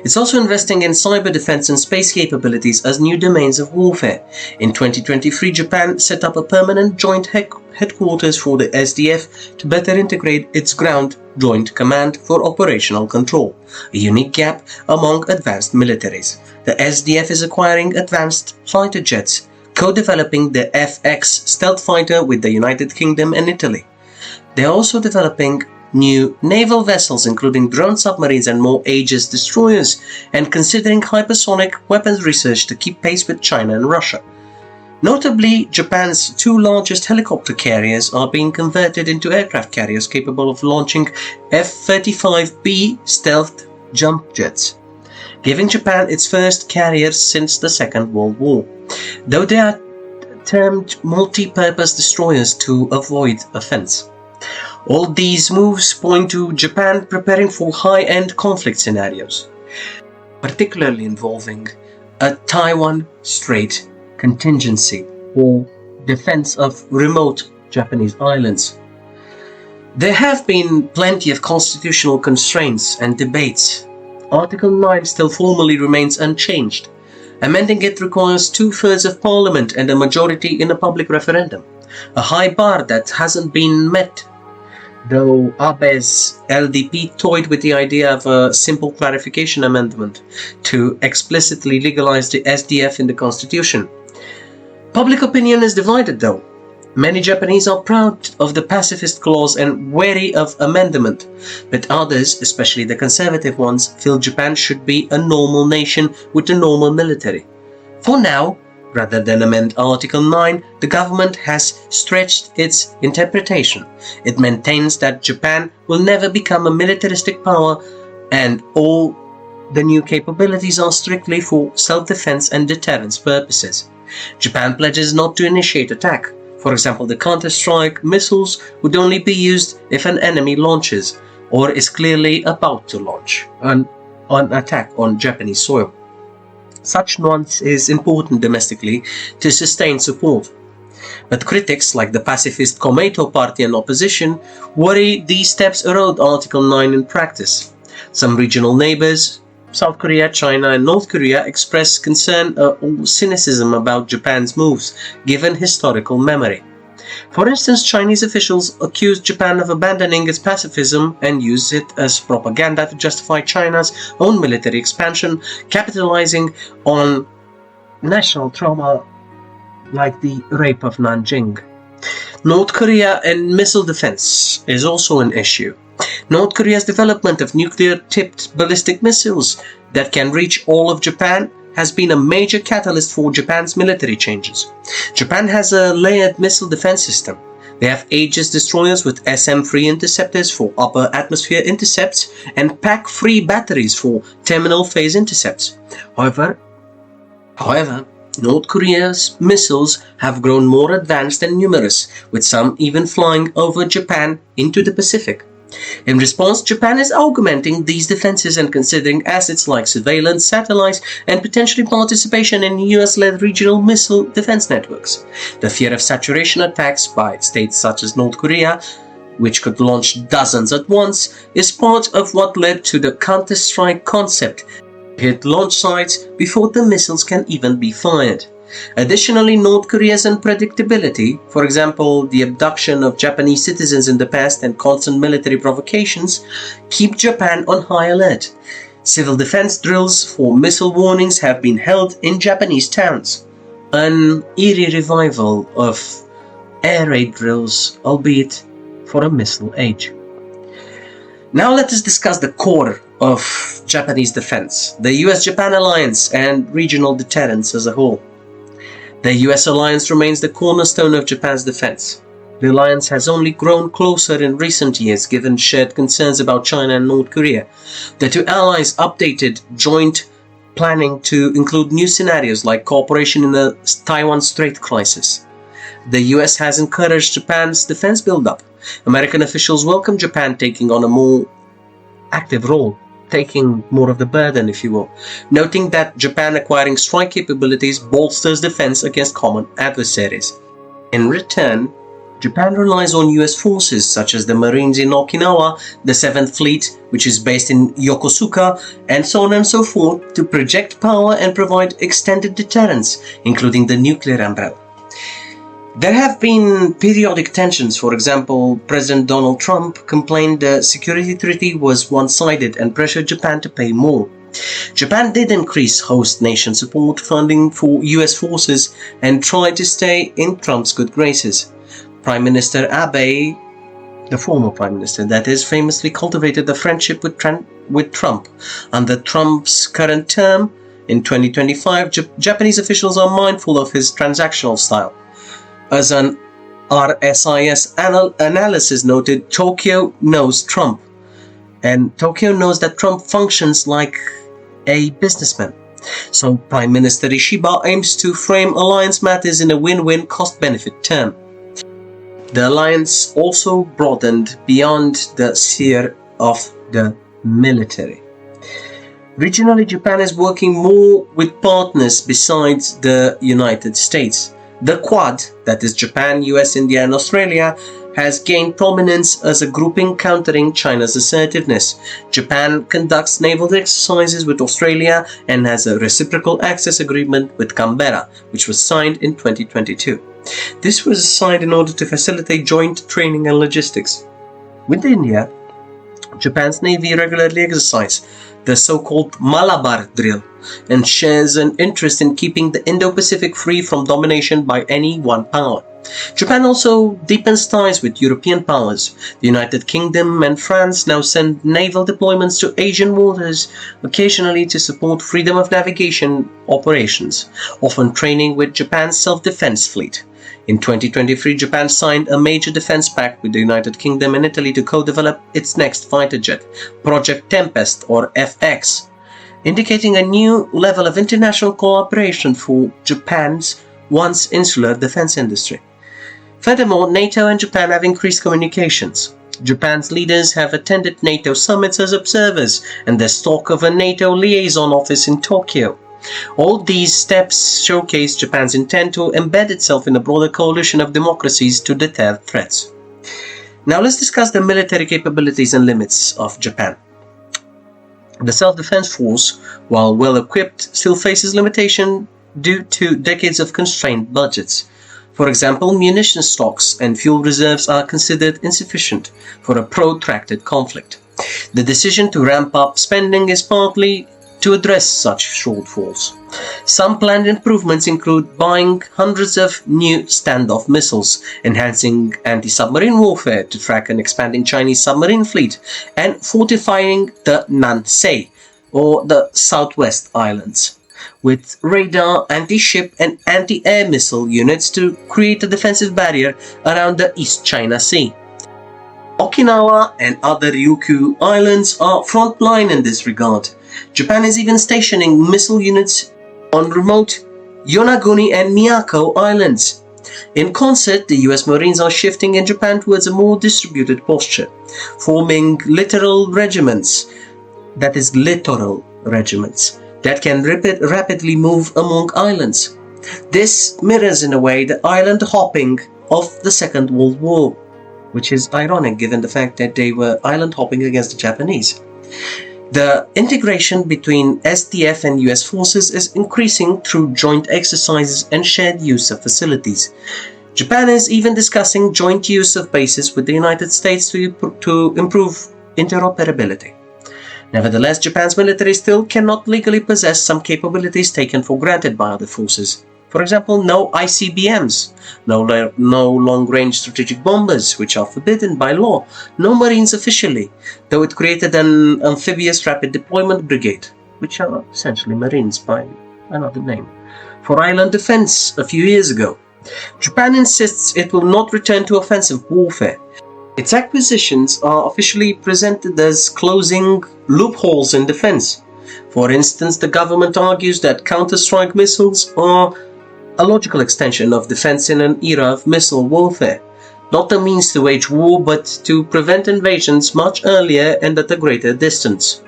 It's also investing in cyber defense and space capabilities as new domains of warfare. In 2023, Japan set up a permanent joint headquarters for the SDF to better integrate its ground joint command for operational control, a unique gap among advanced militaries. The SDF is acquiring advanced fighter jets, co-developing the FX stealth fighter with the United Kingdom and Italy. They are also developing new naval vessels, including drone submarines and more Aegis destroyers, and considering hypersonic weapons research to keep pace with China and Russia. Notably, Japan's two largest helicopter carriers are being converted into aircraft carriers capable of launching F-35B stealth jump jets, giving Japan its first carriers since the Second World War, though they are termed multi-purpose destroyers to avoid offense. All these moves point to Japan preparing for high-end conflict scenarios, particularly involving a Taiwan Strait contingency or defense of remote Japanese islands. There have been plenty of constitutional constraints and debates. Article 9 still formally remains unchanged. Amending it requires 2/3 of parliament and a majority in a public referendum, a high bar that hasn't been met, though Abe's LDP toyed with the idea of a simple clarification amendment to explicitly legalize the SDF in the constitution. Public opinion is divided though. Many Japanese are proud of the pacifist clause and wary of amendment, but others, especially the conservative ones, feel Japan should be a normal nation with a normal military. For now, rather than amend Article 9, the government has stretched its interpretation. It maintains that Japan will never become a militaristic power and all the new capabilities are strictly for self-defense and deterrence purposes. Japan pledges not to initiate attack. For example, the counter-strike missiles would only be used if an enemy launches or is clearly about to launch an attack on Japanese soil. Such nuance is important domestically to sustain support. But critics like the pacifist Komeito party and opposition worry these steps erode Article 9 in practice. Some regional neighbors, South Korea, China and North Korea, express concern or cynicism about Japan's moves, given historical memory. For instance, Chinese officials accuse Japan of abandoning its pacifism and use it as propaganda to justify China's own military expansion, capitalizing on national trauma like the rape of Nanjing. North Korea and missile defense is also an issue. North Korea's development of nuclear-tipped ballistic missiles that can reach all of Japan has been a major catalyst for Japan's military changes. Japan has a layered missile defense system. They have Aegis destroyers with SM-3 interceptors for upper atmosphere intercepts and PAC-3 batteries for terminal phase intercepts. However, North Korea's missiles have grown more advanced and numerous, with some even flying over Japan into the Pacific. In response, Japan is augmenting these defenses and considering assets like surveillance, satellites, and potentially participation in US-led regional missile defense networks. The fear of saturation attacks by states such as North Korea, which could launch dozens at once, is part of what led to the counter-strike concept. Hit launch sites before the missiles can even be fired. Additionally, North Korea's unpredictability, for example, the abduction of Japanese citizens in the past and constant military provocations, keep Japan on high alert. Civil defense drills for missile warnings have been held in Japanese towns. An eerie revival of air raid drills, albeit for a missile age. Now let us discuss the core of Japanese defense, the US-Japan alliance and regional deterrence as a whole. The US alliance remains the cornerstone of Japan's defense. The alliance has only grown closer in recent years given shared concerns about China and North Korea. The two allies updated joint planning to include new scenarios like cooperation in the Taiwan Strait crisis. The US has encouraged Japan's defense build-up. American officials welcome Japan taking on a more active role, taking more of the burden, if you will, noting that Japan acquiring strike capabilities bolsters defense against common adversaries. In return, Japan relies on US forces such as the Marines in Okinawa, the 7th Fleet, which is based in Yokosuka, and so on and so forth, to project power and provide extended deterrence, including the nuclear umbrella. There have been periodic tensions. For example, President Donald Trump complained the security treaty was one-sided and pressured Japan to pay more. Japan did increase host nation support funding for US forces and tried to stay in Trump's good graces. Prime Minister Abe, the former Prime Minister, that is, famously cultivated the friendship with Trump. Under Trump's current term, in 2025, Japanese officials are mindful of his transactional style. As an RSIS analysis noted, Tokyo knows Trump, and Tokyo knows that Trump functions like a businessman. So Prime Minister Ishiba aims to frame alliance matters in a win-win cost-benefit term. The alliance also broadened beyond the sphere of the military. Regionally, Japan is working more with partners besides the United States. The Quad, that is Japan, US, India and Australia, has gained prominence as a grouping countering China's assertiveness. Japan conducts naval exercises with Australia and has a reciprocal access agreement with Canberra, which was signed in 2022. This was signed in order to facilitate joint training and logistics. With India, Japan's Navy regularly exercises the so-called Malabar drill and shares an interest in keeping the Indo-Pacific free from domination by any one power. Japan also deepens ties with European powers. The United Kingdom and France now send naval deployments to Asian waters, occasionally to support freedom of navigation operations, often training with Japan's self-defense fleet. In 2023, Japan signed a major defense pact with the United Kingdom and Italy to co-develop its next fighter jet, Project Tempest or FX, indicating a new level of international cooperation for Japan's once insular defense industry. Furthermore, NATO and Japan have increased communications. Japan's leaders have attended NATO summits as observers, and there's talk of a NATO liaison office in Tokyo. All these steps showcase Japan's intent to embed itself in a broader coalition of democracies to deter threats. Now let's discuss the military capabilities and limits of Japan. The self-defense force, while well-equipped, still faces limitation due to decades of constrained budgets. For example, munition stocks and fuel reserves are considered insufficient for a protracted conflict. The decision to ramp up spending is partly to address such shortfalls. Some planned improvements include buying hundreds of new standoff missiles, enhancing anti-submarine warfare to track an expanding Chinese submarine fleet, and fortifying the Nansei, or the Southwest Islands, with radar, anti-ship and anti-air missile units to create a defensive barrier around the East China Sea. Okinawa and other Ryukyu Islands are frontline in this regard. Japan is even stationing missile units on remote Yonaguni and Miyako Islands. In concert, the US Marines are shifting in Japan towards a more distributed posture, forming littoral regiments, that can rapidly move among islands. This mirrors in a way the island hopping of the Second World War, which is ironic given the fact that they were island hopping against the Japanese. The integration between SDF and US forces is increasing through joint exercises and shared use of facilities. Japan is even discussing joint use of bases with the United States to improve interoperability. Nevertheless, Japan's military still cannot legally possess some capabilities taken for granted by other forces. For example, no ICBMs, no long-range strategic bombers, which are forbidden by law, no Marines officially, though it created an amphibious rapid deployment brigade, which are essentially Marines by another name, for island defense a few years ago. Japan insists it will not return to offensive warfare. Its acquisitions are officially presented as closing loopholes in defense. For instance, the government argues that counter-strike missiles are a logical extension of defense in an era of missile warfare, not a means to wage war, but to prevent invasions much earlier and at a greater distance.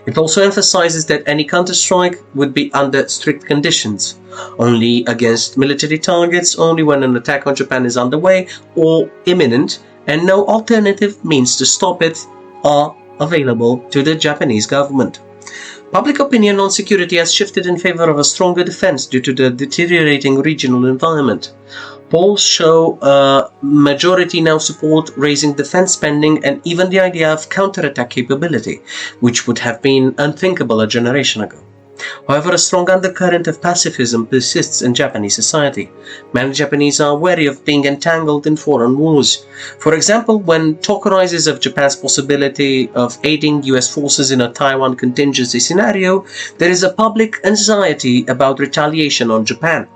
It also emphasizes that any counter-strike would be under strict conditions, only against military targets, only when an attack on Japan is underway or imminent, and no alternative means to stop it are available to the Japanese government. Public opinion on security has shifted in favor of a stronger defense due to the deteriorating regional environment. Polls show a majority now support raising defense spending and even the idea of counterattack capability, which would have been unthinkable a generation ago. However, a strong undercurrent of pacifism persists in Japanese society. Many Japanese are wary of being entangled in foreign wars. For example, when talk arises of Japan's possibility of aiding US forces in a Taiwan contingency scenario, there is a public anxiety about retaliation on Japan.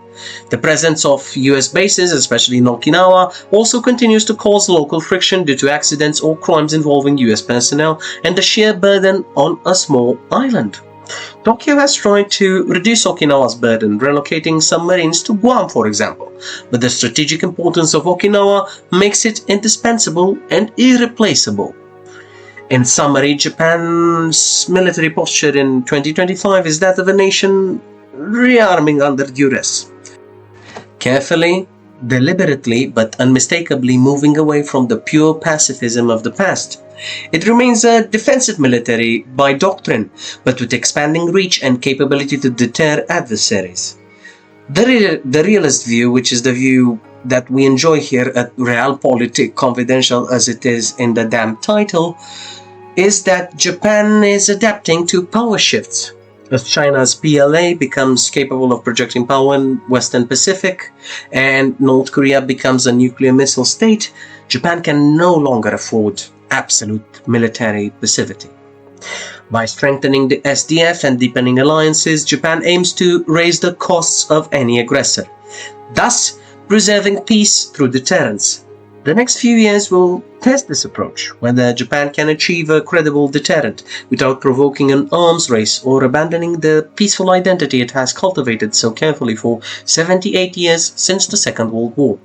The presence of US bases, especially in Okinawa, also continues to cause local friction due to accidents or crimes involving US personnel and the sheer burden on a small island. Tokyo has tried to reduce Okinawa's burden, relocating some Marines to Guam, for example, but the strategic importance of Okinawa makes it indispensable and irreplaceable. In summary, Japan's military posture in 2025 is that of a nation rearming under duress, carefully, deliberately, but unmistakably moving away from the pure pacifism of the past. It remains a defensive military by doctrine, but with expanding reach and capability to deter adversaries. The realist view, which is the view that we enjoy here at Realpolitik, confidential as it is in the damn title, is that Japan is adapting to power shifts. As China's PLA becomes capable of projecting power in Western Pacific and North Korea becomes a nuclear missile state, Japan can no longer afford absolute military passivity. By strengthening the SDF and deepening alliances, Japan aims to raise the costs of any aggressor, thus preserving peace through deterrence. The next few years will test this approach, whether Japan can achieve a credible deterrent without provoking an arms race or abandoning the peaceful identity it has cultivated so carefully for 78 years since the Second World War.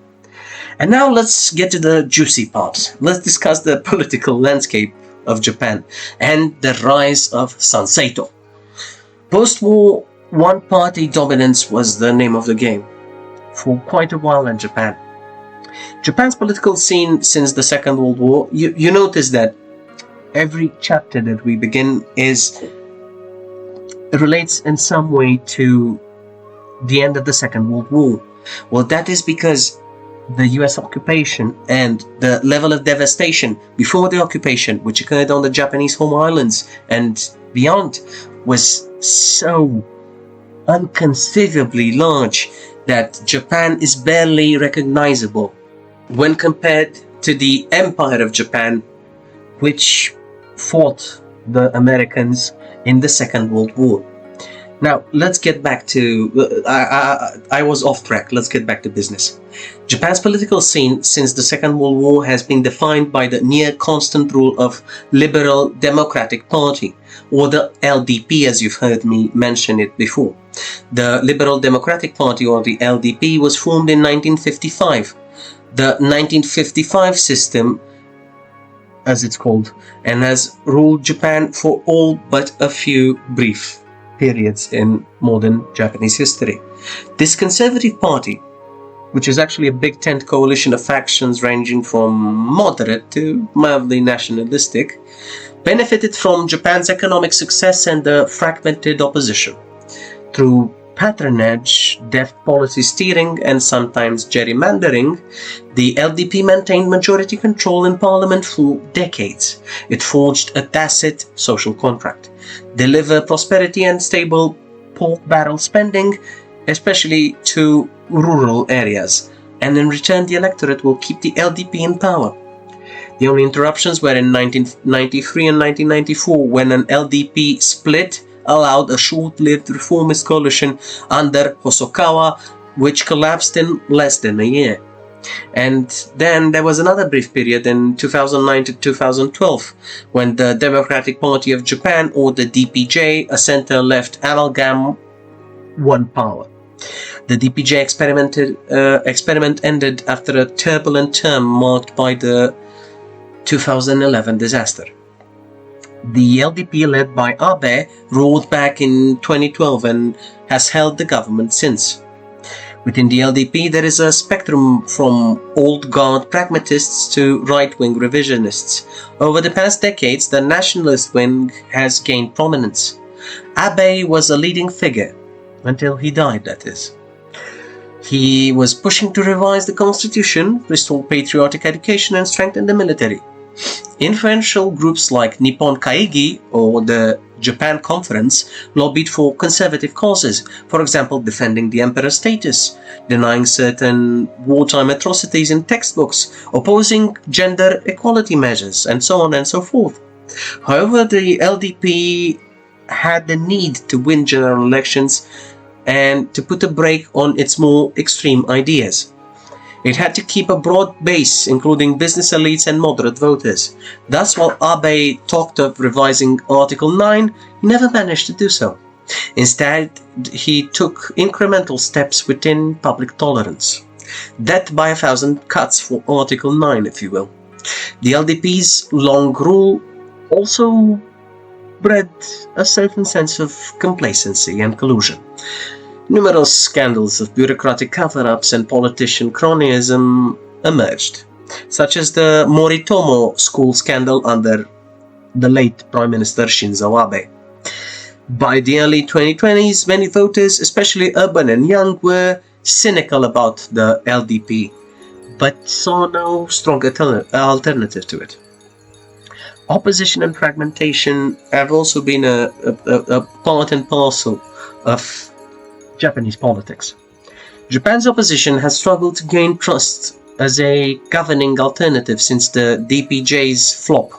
And now let's get to the juicy part. Let's discuss the political landscape of Japan and the rise of Sanseitō. Post-war, one-party dominance was the name of the game for quite a while in Japan. Japan's political scene since the Second World War, you notice that every chapter that we begin relates in some way to the end of the Second World War. Well, that is because the US occupation and the level of devastation before the occupation, which occurred on the Japanese home islands and beyond, was so unconceivably large that Japan is barely recognizable when compared to the Empire of Japan, which fought the Americans in the Second World War. Now, let's get back to... I was off track. Let's get back to business. Japan's political scene since the Second World War has been defined by the near-constant rule of Liberal Democratic Party, or the LDP, as you've heard me mention it before. The Liberal Democratic Party, or the LDP, was formed in 1955. The 1955 system, as it's called, and has ruled Japan for all but a few brief periods in modern Japanese history. This conservative party, which is actually a big tent coalition of factions ranging from moderate to mildly nationalistic, benefited from Japan's economic success and the fragmented opposition. Through patronage, deft policy steering, and sometimes gerrymandering, the LDP maintained majority control in parliament for decades. It forged a tacit social contract: deliver prosperity and stable pork barrel spending, especially to rural areas, and in return the electorate will keep the LDP in power. The only interruptions were in 1993 and 1994, when an LDP split allowed a short-lived reformist coalition under Hosokawa, which collapsed in less than a year. And then there was another brief period in 2009 to 2012, when the Democratic Party of Japan, or the DPJ, a center-left amalgam, won power. The DPJ experiment ended after a turbulent term marked by the 2011 disaster. The LDP, led by Abe, rolled back in 2012 and has held the government since. Within the LDP, there is a spectrum from old guard pragmatists to right-wing revisionists. Over the past decades, the nationalist wing has gained prominence. Abe was a leading figure, until he died, that is. He was pushing to revise the constitution, restore patriotic education, and strengthen the military. Influential groups like Nippon Kaigi or the Japan Conference lobbied for conservative causes, for example defending the emperor's status, denying certain wartime atrocities in textbooks, opposing gender equality measures, and so on and so forth. However, the LDP had the need to win general elections and to put a brake on its more extreme ideas. It had to keep a broad base, including business elites and moderate voters. Thus, while Abe talked of revising Article 9, he never managed to do so. Instead, he took incremental steps within public tolerance. Death by 1,000 cuts for Article 9, if you will. The LDP's long rule also bred a certain sense of complacency and collusion. Numerous scandals of bureaucratic cover-ups and politician cronyism emerged, such as the Moritomo school scandal under the late Prime Minister Shinzo Abe. By the early 2020s, many voters, especially urban and young, were cynical about the LDP, but saw no strong alternative to it. Opposition and fragmentation have also been a part and parcel of Japanese politics. Japan's opposition has struggled to gain trust as a governing alternative since the DPJ's flop.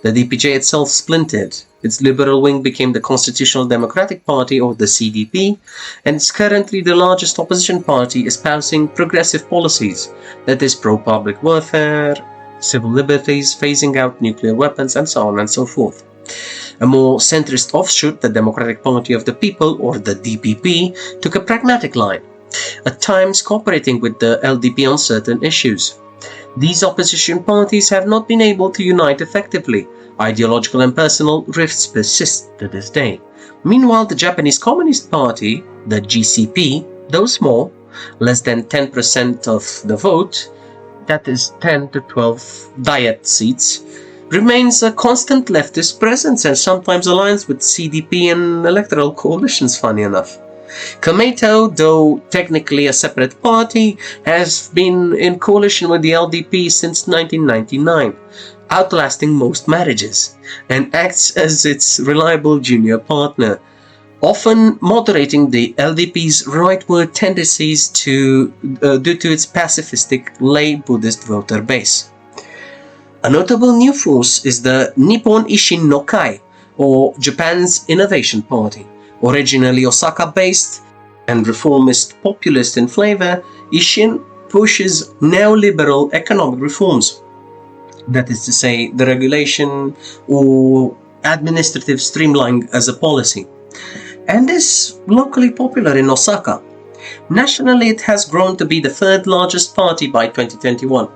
The DPJ itself splintered. Its liberal wing became the Constitutional Democratic Party, or the CDP, and is currently the largest opposition party, espousing progressive policies, that is, pro-public welfare, civil liberties, phasing out nuclear weapons, and so on and so forth. A more centrist offshoot, the Democratic Party of the People, or the DPP, took a pragmatic line, at times cooperating with the LDP on certain issues. These opposition parties have not been able to unite effectively. Ideological and personal rifts persist to this day. Meanwhile, the Japanese Communist Party, the GCP, though small, less than 10% of the vote, that is 10 to 12 Diet seats, remains a constant leftist presence and sometimes aligns with CDP and electoral coalitions, funny enough. Komeito, though technically a separate party, has been in coalition with the LDP since 1999, outlasting most marriages, and acts as its reliable junior partner, often moderating the LDP's rightward tendencies due to its pacifistic lay Buddhist voter base. A notable new force is the Nippon Ishin no Kai, or Japan's Innovation Party. Originally Osaka-based and reformist populist in flavor, Ishin pushes neoliberal economic reforms. That is to say, the regulation or administrative streamlining as a policy, and is locally popular in Osaka. Nationally, it has grown to be the third largest party by 2021.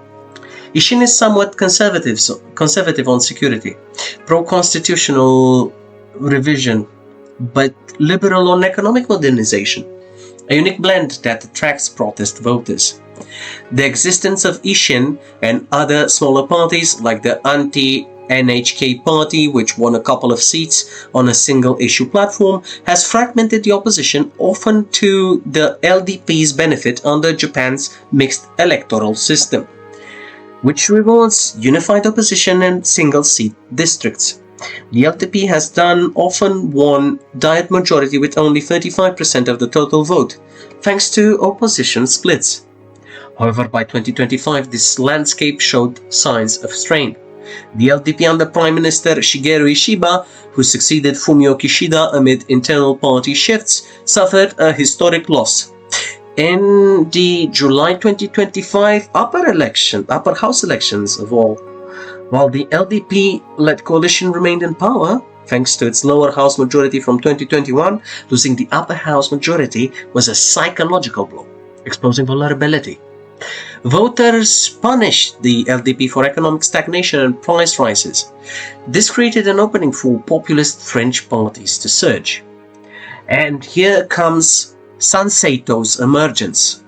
Ishin is somewhat conservative on security, pro-constitutional revision, but liberal on economic modernization, a unique blend that attracts protest voters. The existence of Ishin and other smaller parties like the anti-NHK party, which won a couple of seats on a single-issue platform, has fragmented the opposition, often to the LDP's benefit under Japan's mixed electoral system, which rewards unified opposition and single-seat districts. The LDP has often won Diet majority with only 35% of the total vote, thanks to opposition splits. However, by 2025, this landscape showed signs of strain. The LDP under Prime Minister Shigeru Ishiba, who succeeded Fumio Kishida amid internal party shifts, suffered a historic loss. In the July 2025 upper house elections of all, while the LDP-led coalition remained in power, thanks to its lower house majority from 2021, losing the upper house majority was a psychological blow, exposing vulnerability. Voters punished the LDP for economic stagnation and price rises. This created an opening for populist fringe parties to surge. And here comes Sanseitō's emergence.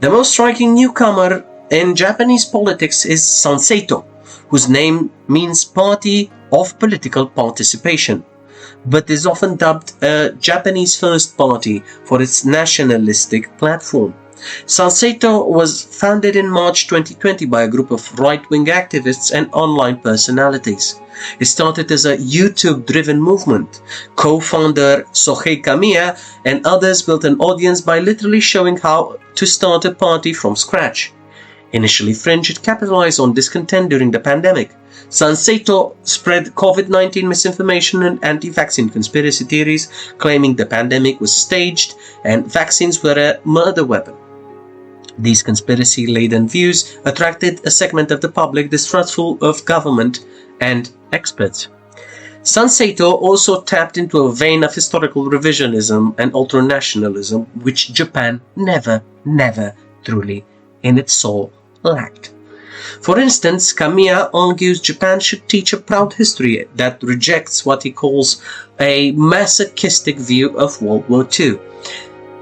The most striking newcomer in Japanese politics is Sanseitō, whose name means Party of Political Participation, but is often dubbed a Japanese First Party for its nationalistic platform. Sanseitō was founded in March 2020 by a group of right-wing activists and online personalities. It started as a YouTube-driven movement. Co-founder Sohei Kamiya and others built an audience by literally showing how to start a party from scratch. Initially fringe, it capitalized on discontent during the pandemic. Sanseitō spread COVID-19 misinformation and anti-vaccine conspiracy theories, claiming the pandemic was staged and vaccines were a murder weapon. These conspiracy-laden views attracted a segment of the public distrustful of government and experts. Sanseitō also tapped into a vein of historical revisionism and ultranationalism, which Japan never truly, in its soul, lacked. For instance, Kamiya argues Japan should teach a proud history that rejects what he calls a masochistic view of World War II.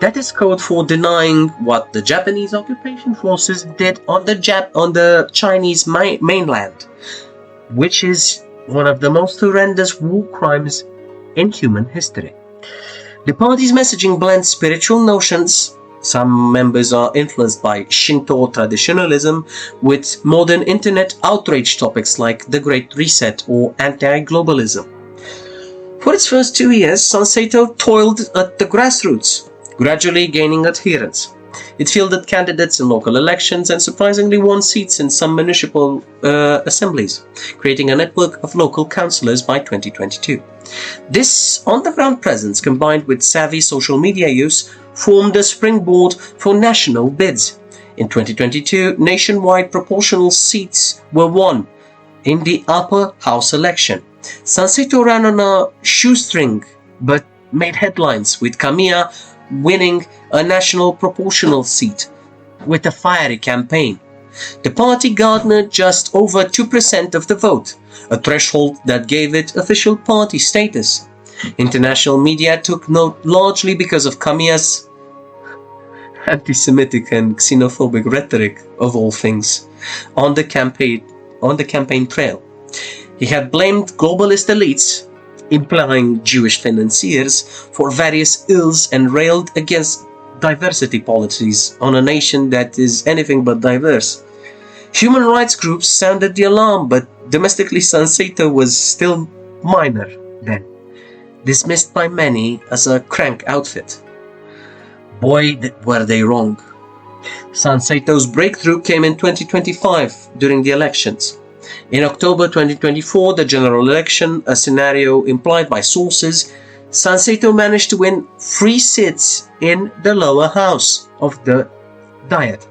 That is code for denying what the Japanese occupation forces did on the Chinese mainland, which is one of the most horrendous war crimes in human history. The party's messaging blends spiritual notions. Some members are influenced by Shinto traditionalism with modern internet outrage topics like the Great Reset or anti-globalism. For its first 2 years, Sanseitō toiled at the grassroots, gradually gaining adherents. It fielded candidates in local elections and surprisingly won seats in some municipal assemblies, creating a network of local councillors by 2022. This on-the-ground presence, combined with savvy social media use, formed a springboard for national bids. In 2022, nationwide proportional seats were won in the upper house election. Sanseitō ran on a shoestring but made headlines, with Kamiya winning a national proportional seat with a fiery campaign. The party garnered just over 2% of the vote, a threshold that gave it official party status. International media took note largely because of Kamiya's anti-Semitic and xenophobic rhetoric, of all things, on the campaign trail. He had blamed globalist elites, implying Jewish financiers, for various ills and railed against diversity policies on a nation that is anything but diverse. Human rights groups sounded the alarm, but domestically Sanseitō was still minor then, dismissed by many as a crank outfit. Boy, were they wrong. Sanseitō's breakthrough came in 2025 during the elections. In October 2024, the general election, a scenario implied by sources, Sanseitō managed to win 3 seats in the lower house of the Diet.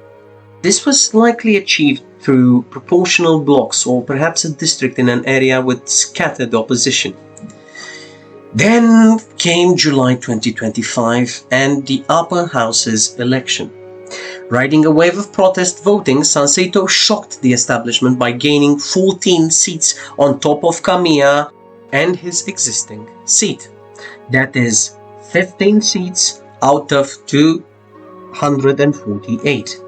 This was likely achieved through proportional blocks or perhaps a district in an area with scattered opposition. Then came July 2025 and the upper house's election. Riding a wave of protest voting, Sanseitō shocked the establishment by gaining 14 seats on top of Kamiya and his existing seat. That is 15 seats out of 248.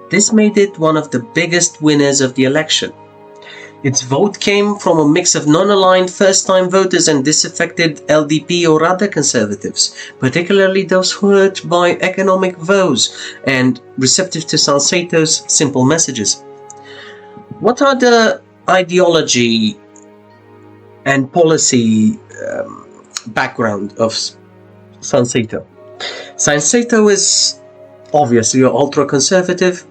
This made it one of the biggest winners of the election. Its vote came from a mix of non-aligned first-time voters and disaffected LDP or other conservatives, particularly those hurt by economic woes and receptive to Sanseitō's simple messages. What are the ideology and policy background of Sanseitō. Sanseitō is obviously ultra-conservative.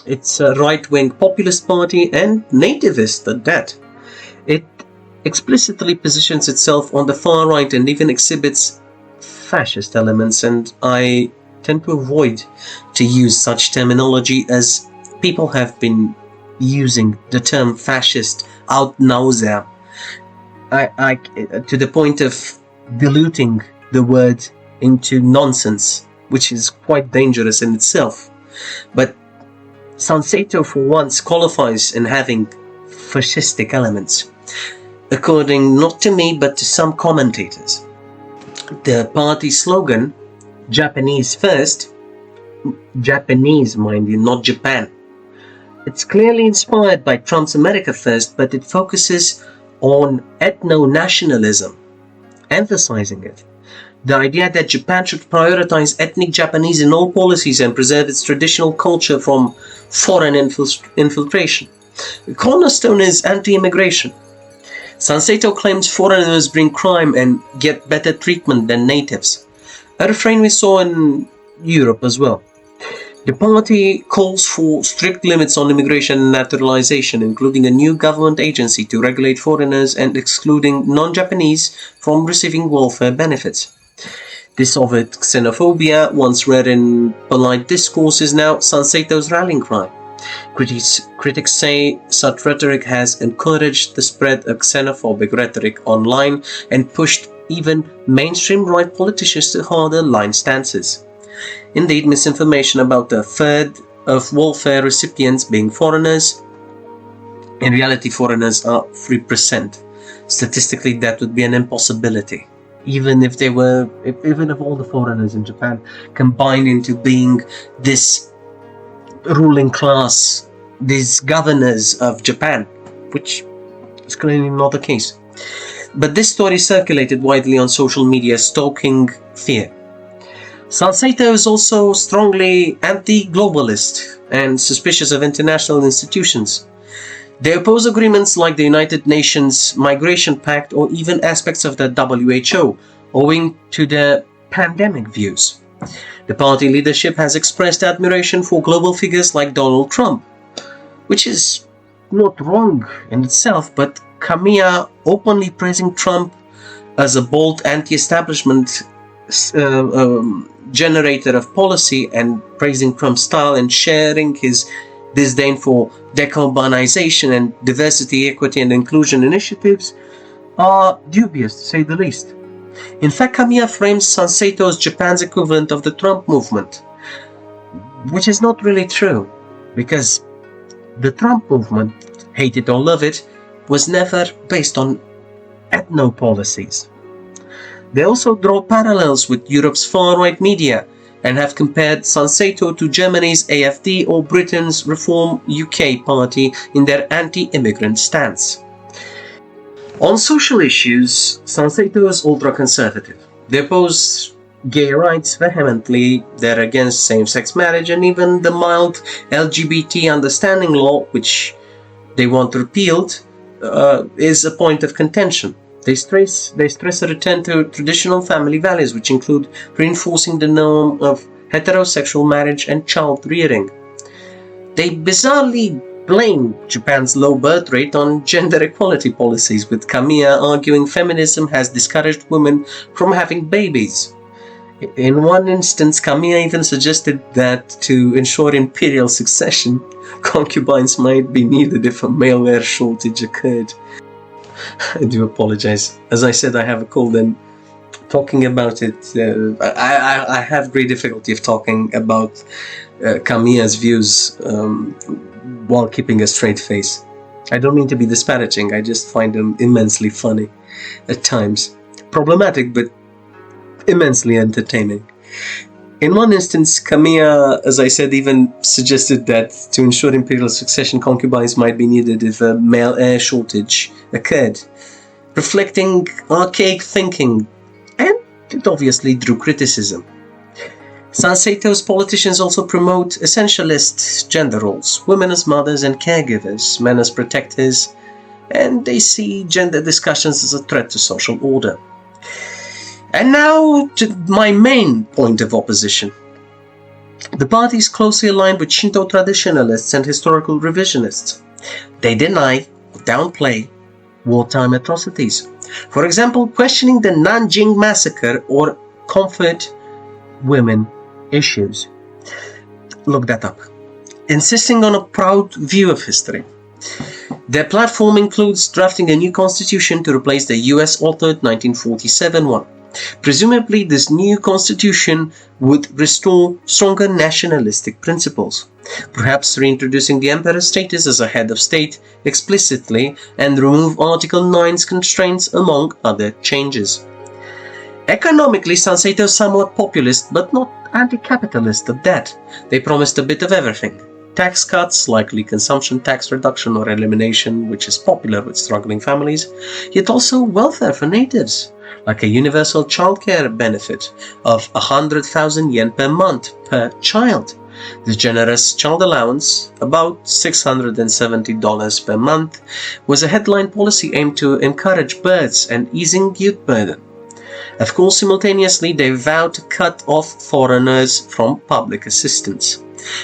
It's a right-wing populist party and nativist at that. It explicitly positions itself on the far right and even exhibits fascist elements, and I tend to avoid to use such terminology, as people have been using the term fascist out nausea, to the point of diluting the word into nonsense, which is quite dangerous in itself. But Sanseitō for once qualifies in having fascistic elements, according not to me but to some commentators. The party slogan, Japanese first, Japanese mind you, not Japan. It's clearly inspired by Trump's America First, but it focuses on ethno-nationalism, emphasizing it. The idea that Japan should prioritize ethnic Japanese in all policies and preserve its traditional culture from foreign infiltration. The cornerstone is anti-immigration. Sanseitō claims foreigners bring crime and get better treatment than natives, a refrain we saw in Europe as well. The party calls for strict limits on immigration and naturalization, including a new government agency to regulate foreigners and excluding non-Japanese from receiving welfare benefits. This overt xenophobia, once read in polite discourse, is now Sanseitō's rallying cry. Critics say such rhetoric has encouraged the spread of xenophobic rhetoric online and pushed even mainstream right politicians to harder line stances. Indeed, misinformation about a third of welfare recipients being foreigners. In reality, foreigners are 3%. Statistically, that would be an impossibility. Even if all the foreigners in Japan combined into being this ruling class, these governors of Japan, which is clearly not the case. But this story circulated widely on social media, stoking fear. Sanseitō is also strongly anti-globalist and suspicious of international institutions. They oppose agreements like the United Nations Migration Pact or even aspects of the WHO, owing to their pandemic views. The party leadership has expressed admiration for global figures like Donald Trump, which is not wrong in itself, but Kamiya openly praising Trump as a bold anti-establishment generator of policy and praising Trump's style and sharing his disdain for decarbonization and diversity, equity and inclusion initiatives are dubious, to say the least. In fact, Kamiya frames Sanseitō as Japan's equivalent of the Trump movement, which is not really true, because the Trump movement, hate it or love it, was never based on ethno-policies. They also draw parallels with Europe's far-right media and have compared Sanseitō to Germany's AfD or Britain's Reform UK party in their anti-immigrant stance. On social issues, Sanseitō is ultra-conservative. They oppose gay rights vehemently, they're against same-sex marriage, and even the mild LGBT understanding law, which they want repealed, is a point of contention. They stress a return to traditional family values, which include reinforcing the norm of heterosexual marriage and child rearing. They bizarrely blame Japan's low birth rate on gender equality policies, with Kamiya arguing feminism has discouraged women from having babies. In one instance, Kamiya even suggested that to ensure imperial succession, concubines might be needed if a male heir shortage occurred. I do apologize. As I said, I have a cold, and talking about it, I have great difficulty of talking about Kamiya's views while keeping a straight face. I don't mean to be disparaging, I just find them immensely funny at times. Problematic, but immensely entertaining. In one instance, Kamiya, as I said, even suggested that to ensure imperial succession, concubines might be needed if a male heir shortage occurred, reflecting archaic thinking, and it obviously drew criticism. Sanseitō's politicians also promote essentialist gender roles, women as mothers and caregivers, men as protectors, and they see gender discussions as a threat to social order. And now to my main point of opposition. The party is closely aligned with Shinto traditionalists and historical revisionists. They deny or downplay wartime atrocities. For example, questioning the Nanjing massacre or comfort women issues. Look that up. Insisting on a proud view of history. Their platform includes drafting a new constitution to replace the US authored 1947 one. Presumably, this new constitution would restore stronger nationalistic principles, perhaps reintroducing the emperor's status as a head of state explicitly and remove Article 9's constraints, among other changes. Economically, Sanseitō is somewhat populist but not anti-capitalist at that. They promised a bit of everything. Tax cuts, likely consumption tax reduction or elimination, which is popular with struggling families, yet also welfare for natives, like a universal childcare benefit of 100,000 yen per month per child. This generous child allowance, about $670 per month, was a headline policy aimed to encourage births and easing youth burden. Of course, simultaneously, they vowed to cut off foreigners from public assistance,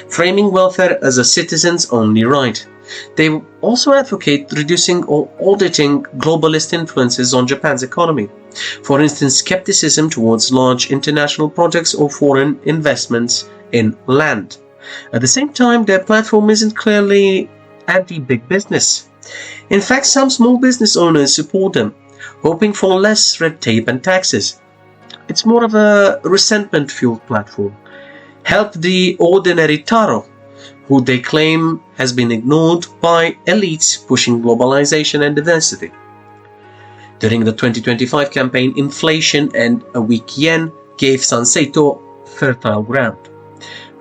framing welfare as a citizen's only right. They also advocate reducing or auditing globalist influences on Japan's economy. For instance, skepticism towards large international projects or foreign investments in land. At the same time, their platform isn't clearly anti-big business. In fact, some small business owners support them, hoping for less red tape and taxes. It's more of a resentment-fueled platform. Help the ordinary Taro, who they claim has been ignored by elites pushing globalization and diversity. During the 2025 campaign, inflation and a weak yen gave Sanseitō fertile ground.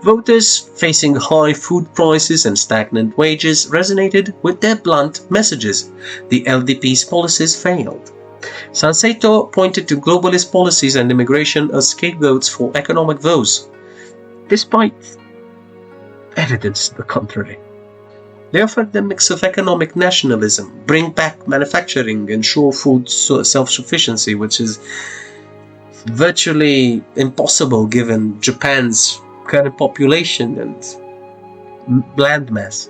Voters facing high food prices and stagnant wages resonated with their blunt messages. The LDP's policies failed. Sanseitō pointed to globalist policies and immigration as scapegoats for economic woes, despite evidence to the contrary. They offered a mix of economic nationalism, bring back manufacturing, ensure food self-sufficiency, which is virtually impossible given Japan's current population and land mass.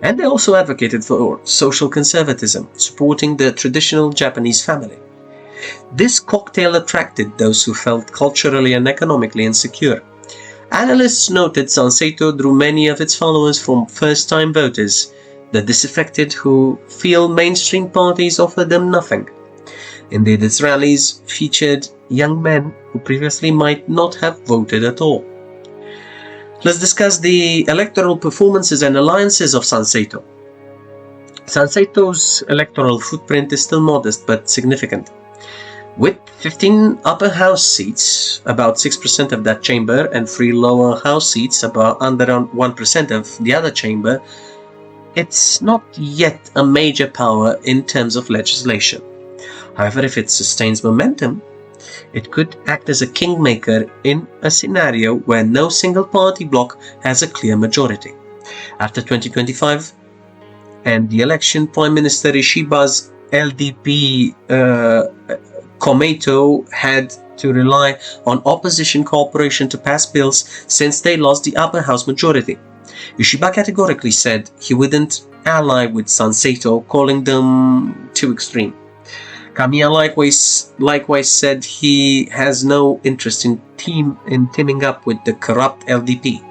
And they also advocated for social conservatism, supporting the traditional Japanese family. This cocktail attracted those who felt culturally and economically insecure. Analysts noted Sanseitō drew many of its followers from first-time voters, the disaffected who feel mainstream parties offer them nothing. Indeed, its rallies featured young men who previously might not have voted at all. Let's discuss the electoral performances and alliances of Sanseitō. Sanseitō's electoral footprint is still modest but significant. With 15 upper house seats, about 6% of that chamber, and 3 lower house seats, about under 1% of the other chamber, it's not yet a major power in terms of legislation. However, if it sustains momentum, it could act as a kingmaker in a scenario where no single party bloc has a clear majority. After 2025 and the election, Prime Minister Ishiba's LDP Komeito had to rely on opposition cooperation to pass bills since they lost the upper house majority. Ishiba categorically said he wouldn't ally with Sanseitō, calling them too extreme. Kamiya likewise said he has no interest in teaming up with the corrupt LDP.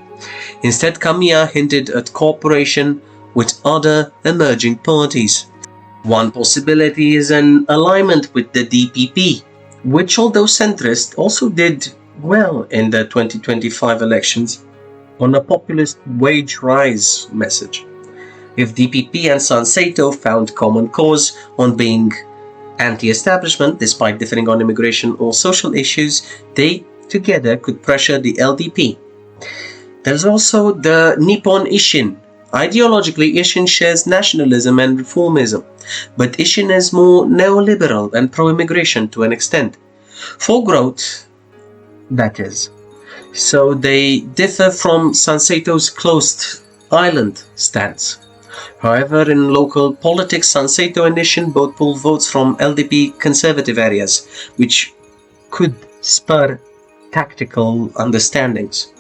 Instead, Kamiya hinted at cooperation with other emerging parties. One possibility is an alignment with the DPP, which, although centrist, also did well in the 2025 elections on a populist wage rise message. If DPP and Sanseitō found common cause on being anti-establishment despite differing on immigration or social issues, they together could pressure the LDP. There's also the Nippon Isshin. Ideologically, Isshin shares nationalism and reformism, but Isshin is more neoliberal and pro-immigration to an extent. For growth, that is. So they differ from Sanseitō's closed island stance. However, in local politics, Sanseitō and Ishin both pulled votes from LDP conservative areas, which could spur tactical understandings.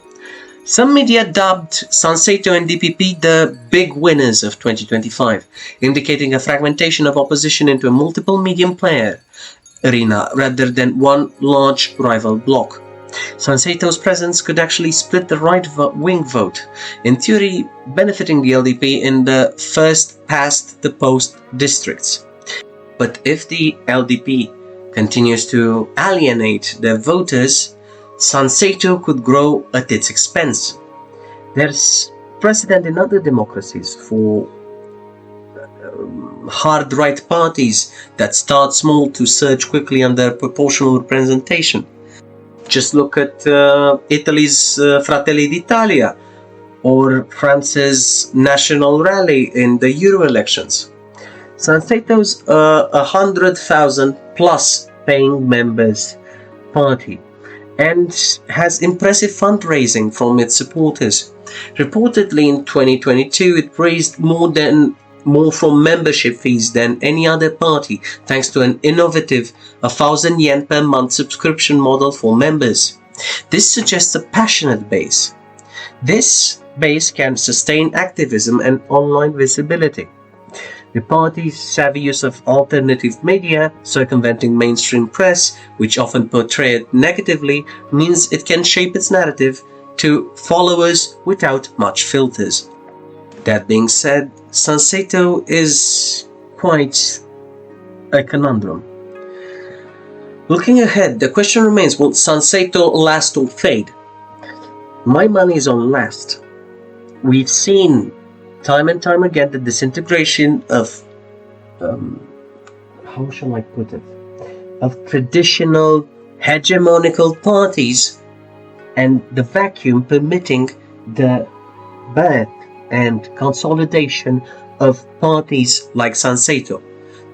Some media dubbed Sanseitō and DPP the big winners of 2025, indicating a fragmentation of opposition into a multiple medium player arena rather than one large rival bloc. Sanseitō's presence could actually split the right-wing vote, in theory benefiting the LDP in the first-past-the-post districts. But if the LDP continues to alienate their voters, Sanseitō could grow at its expense. There's precedent in other democracies for hard right parties that start small to surge quickly under proportional representation. Just look at Italy's Fratelli d'Italia or France's National Rally in the Euro elections. Sanseito's 100,000 plus paying members party and has impressive fundraising from its supporters. Reportedly in 2022 it raised more from membership fees than any other party, thanks to an innovative 1,000 yen per month subscription model for members. This suggests a passionate base. This base can sustain activism and online visibility. The party's savvy use of alternative media, circumventing mainstream press, which often portray it negatively, means it can shape its narrative to followers without much filters. That being said, Sanseitō is quite a conundrum. Looking ahead, the question remains, will Sanseitō last or fade? My money is on last. We've seen time and time again the disintegration of, how shall I put it, of traditional hegemonical parties and the vacuum permitting the birth and consolidation of parties like Sanseitō.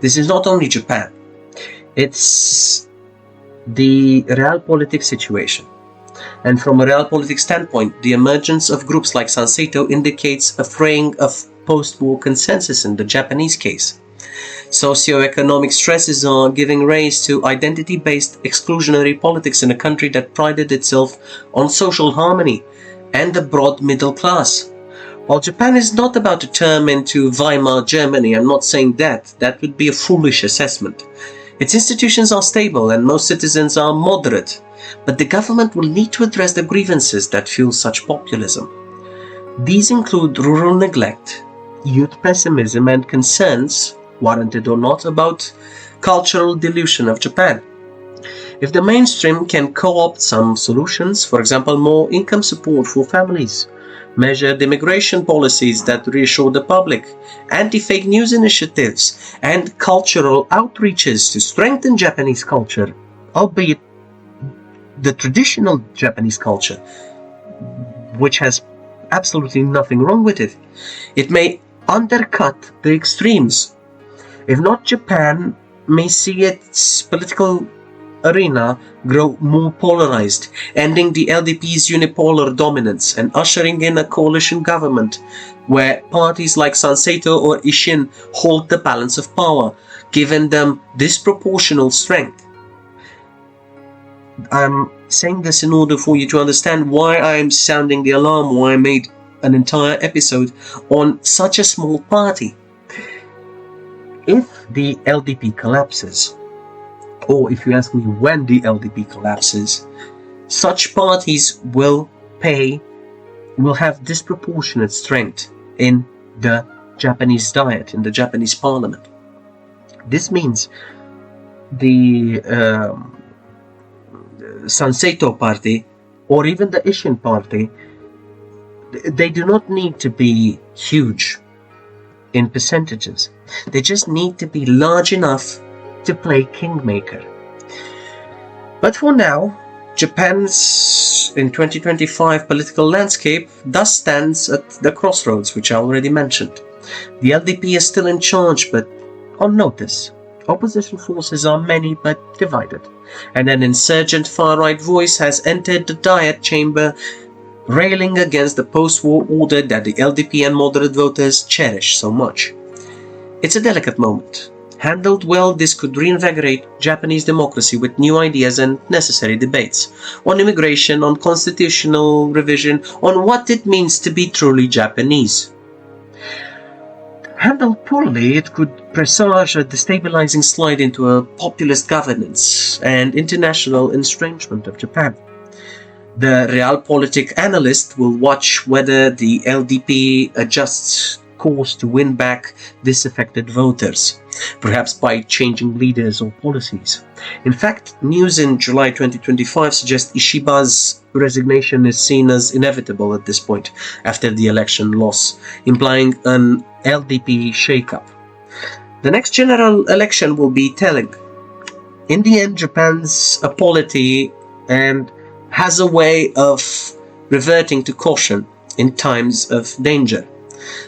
This is not only Japan, it's the Realpolitik situation. And from a Realpolitik standpoint, the emergence of groups like Sanseitō indicates a fraying of post-war consensus in the Japanese case. Socio-economic stresses are giving rise to identity-based exclusionary politics in a country that prided itself on social harmony and the broad middle class. While Japan is not about to turn into Weimar Germany, I'm not saying that. That would be a foolish assessment. Its institutions are stable and most citizens are moderate, but the government will need to address the grievances that fuel such populism. These include rural neglect, youth pessimism, and concerns, warranted or not, about cultural dilution of Japan. If the mainstream can co-opt some solutions, for example, more income support for families, measured immigration policies that reassure the public, anti-fake news initiatives, and cultural outreaches to strengthen Japanese culture, albeit the traditional Japanese culture, which has absolutely nothing wrong with it, it may undercut the extremes. If not, Japan may see its political arena grow more polarized, ending the LDP's unipolar dominance and ushering in a coalition government where parties like Sanseitō or Ishin hold the balance of power, giving them disproportional strength. I'm saying this in order for you to understand why I'm sounding the alarm, why I made an entire episode on such a small party. If the LDP collapses, or if you ask me when the LDP collapses, such parties will have disproportionate strength in the Japanese Diet, in the Japanese Parliament. This means the Sanseitō party or even the Ishin party, they do not need to be huge in percentages. They just need to be large enough to play kingmaker. But for now, Japan's in 2025 political landscape thus stands at the crossroads, which I already mentioned. The LDP is still in charge, but on notice. Opposition forces are many but divided, and an insurgent far-right voice has entered the Diet chamber railing against the post-war order that the LDP and moderate voters cherish so much. It's a delicate moment. Handled well, this could reinvigorate Japanese democracy with new ideas and necessary debates on immigration, on constitutional revision, on what it means to be truly Japanese. Handled poorly, it could presage a destabilizing slide into a populist governance and international estrangement of Japan. The Realpolitik analyst will watch whether the LDP adjusts course to win back disaffected voters, perhaps by changing leaders or policies. In fact, news in July 2025 suggests Ishiba's resignation is seen as inevitable at this point after the election loss, implying an LDP shakeup. The next general election will be telling. In the end, Japan's a polity and has a way of reverting to caution in times of danger.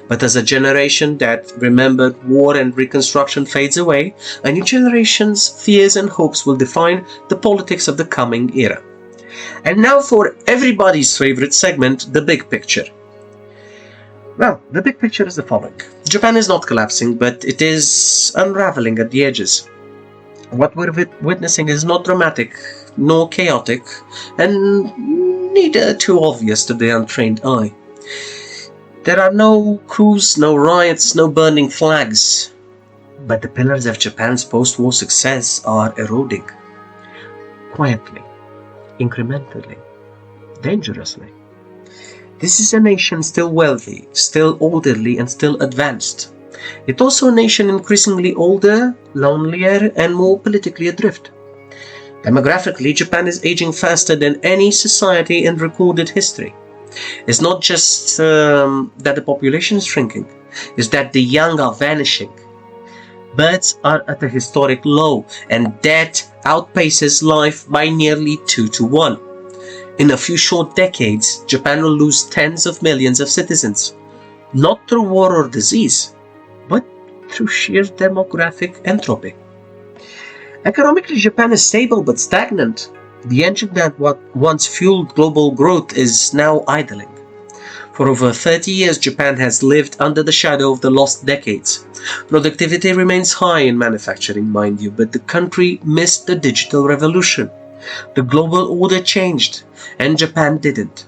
But as a generation that remembered war and reconstruction fades away, a new generation's fears and hopes will define the politics of the coming era. And now for everybody's favorite segment, the big picture. Well, the big picture is the following. Japan is not collapsing, but it is unraveling at the edges. What we're witnessing is not dramatic, nor chaotic, and neither too obvious to the untrained eye. There are no coups, no riots, no burning flags, but the pillars of Japan's post-war success are eroding. Quietly, incrementally, dangerously. This is a nation still wealthy, still orderly, and still advanced. It's also a nation increasingly older, lonelier, and more politically adrift. Demographically, Japan is aging faster than any society in recorded history. It's not just that the population is shrinking, it's that the young are vanishing. Births are at a historic low, and death outpaces life by nearly 2-to-1. In a few short decades, Japan will lose tens of millions of citizens, not through war or disease, but through sheer demographic entropy. Economically, Japan is stable but stagnant. The engine that once fueled global growth is now idling. For over 30 years, Japan has lived under the shadow of the lost decades. Productivity remains high in manufacturing, mind you, but the country missed the digital revolution. The global order changed, and Japan didn't.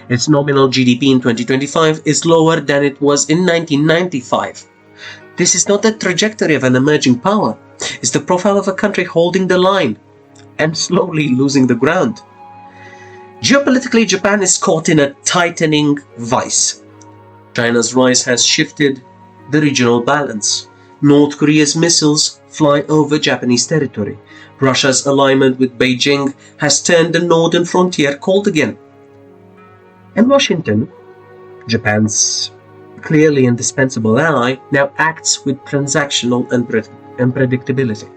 Its nominal GDP in 2025 is lower than it was in 1995. This is not the trajectory of an emerging power. It's the profile of a country holding the line and slowly losing the ground. Geopolitically, Japan is caught in a tightening vice. China's rise has shifted the regional balance. North Korea's missiles fly over Japanese territory. Russia's alignment with Beijing has turned the northern frontier cold again. And Washington, Japan's clearly indispensable ally, now acts with transactional unpredictability.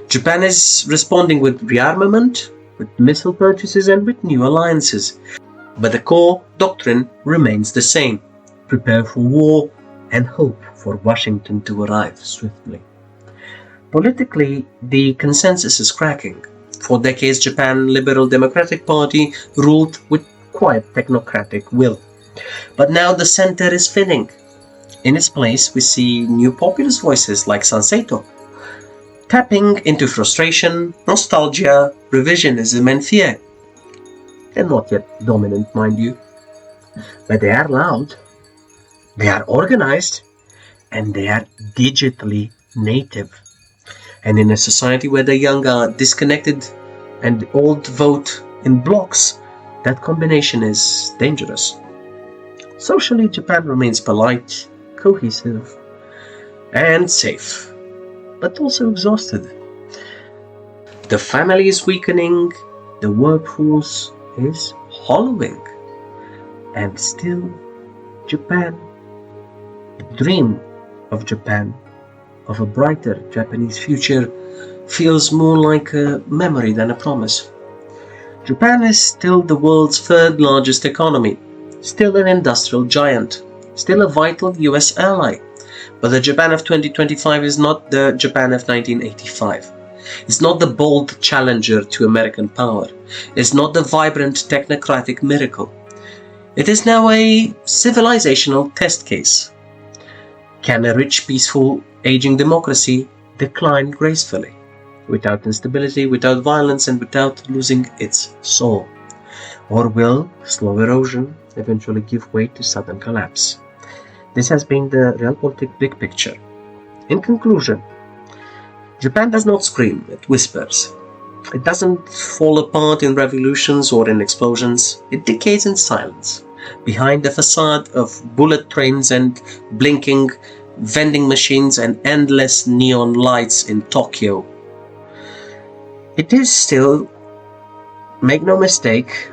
Japan is responding with rearmament, with missile purchases, and with new alliances. But the core doctrine remains the same: prepare for war and hope for Washington to arrive swiftly. Politically, the consensus is cracking. For decades, Japan's Liberal Democratic Party ruled with quiet technocratic will. But now the center is thinning. In its place, we see new populist voices like Sanseitō, tapping into frustration, nostalgia, revisionism, and fear. They're not yet dominant, mind you, but they are loud, they are organized, and they are digitally native. And in a society where the young are disconnected and the old vote in blocks, that combination is dangerous. Socially, Japan remains polite, cohesive, and safe, but also exhausted. The family is weakening, the workforce is hollowing, and still Japan, the dream of Japan, of a brighter Japanese future, feels more like a memory than a promise. Japan is still the world's third largest economy, still an industrial giant, still a vital US ally. But the Japan of 2025 is not the Japan of 1985. It's not the bold challenger to American power. It's not the vibrant technocratic miracle. It is now a civilizational test case. Can a rich, peaceful, aging democracy decline gracefully, without instability, without violence, and without losing its soul? Or will slow erosion eventually give way to sudden collapse? This has been the Realpolitik big picture. In conclusion, Japan does not scream, it whispers. It doesn't fall apart in revolutions or in explosions. It decays in silence, behind the facade of bullet trains and blinking vending machines and endless neon lights in Tokyo. It is still, make no mistake,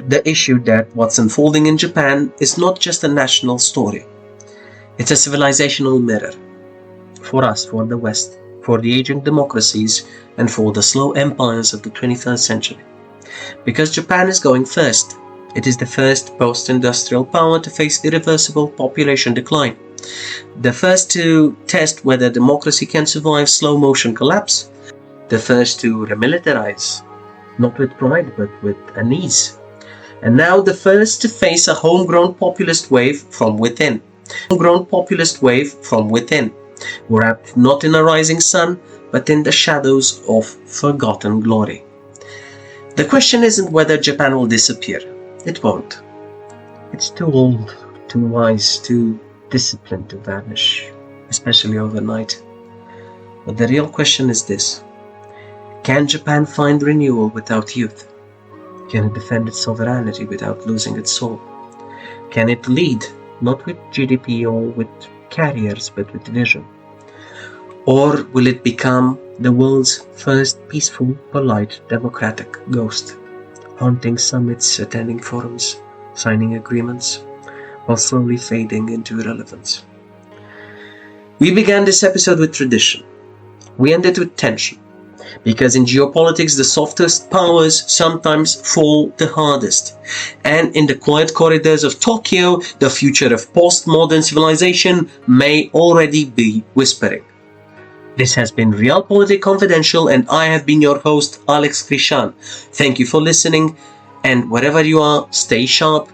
the issue that what's unfolding in Japan is not just a national story. It's a civilizational mirror. For us, for the West, for the aging democracies, and for the slow empires of the 21st century. Because Japan is going first. It is the first post-industrial power to face irreversible population decline. The first to test whether democracy can survive slow-motion collapse. The first to remilitarize, not with pride but with unease. And now the first to face a homegrown populist wave from within. Wrapped not in a rising sun, but in the shadows of forgotten glory. The question isn't whether Japan will disappear. It won't. It's too old, too wise, too disciplined to vanish, especially overnight. But the real question is this: can Japan find renewal without youth? Can it defend its sovereignty without losing its soul? Can it lead, not with GDP or with carriers, but with vision? Or will it become the world's first peaceful, polite, democratic ghost, haunting summits, attending forums, signing agreements, while slowly fading into irrelevance? We began this episode with tradition. We ended with tension, because in geopolitics the softest powers sometimes fall the hardest, and in the quiet corridors of Tokyo the future of postmodern civilization may already be whispering. This has been Realpolitik Confidential, and I have been your host, Crișan. Thank you for listening, and wherever you are, stay sharp,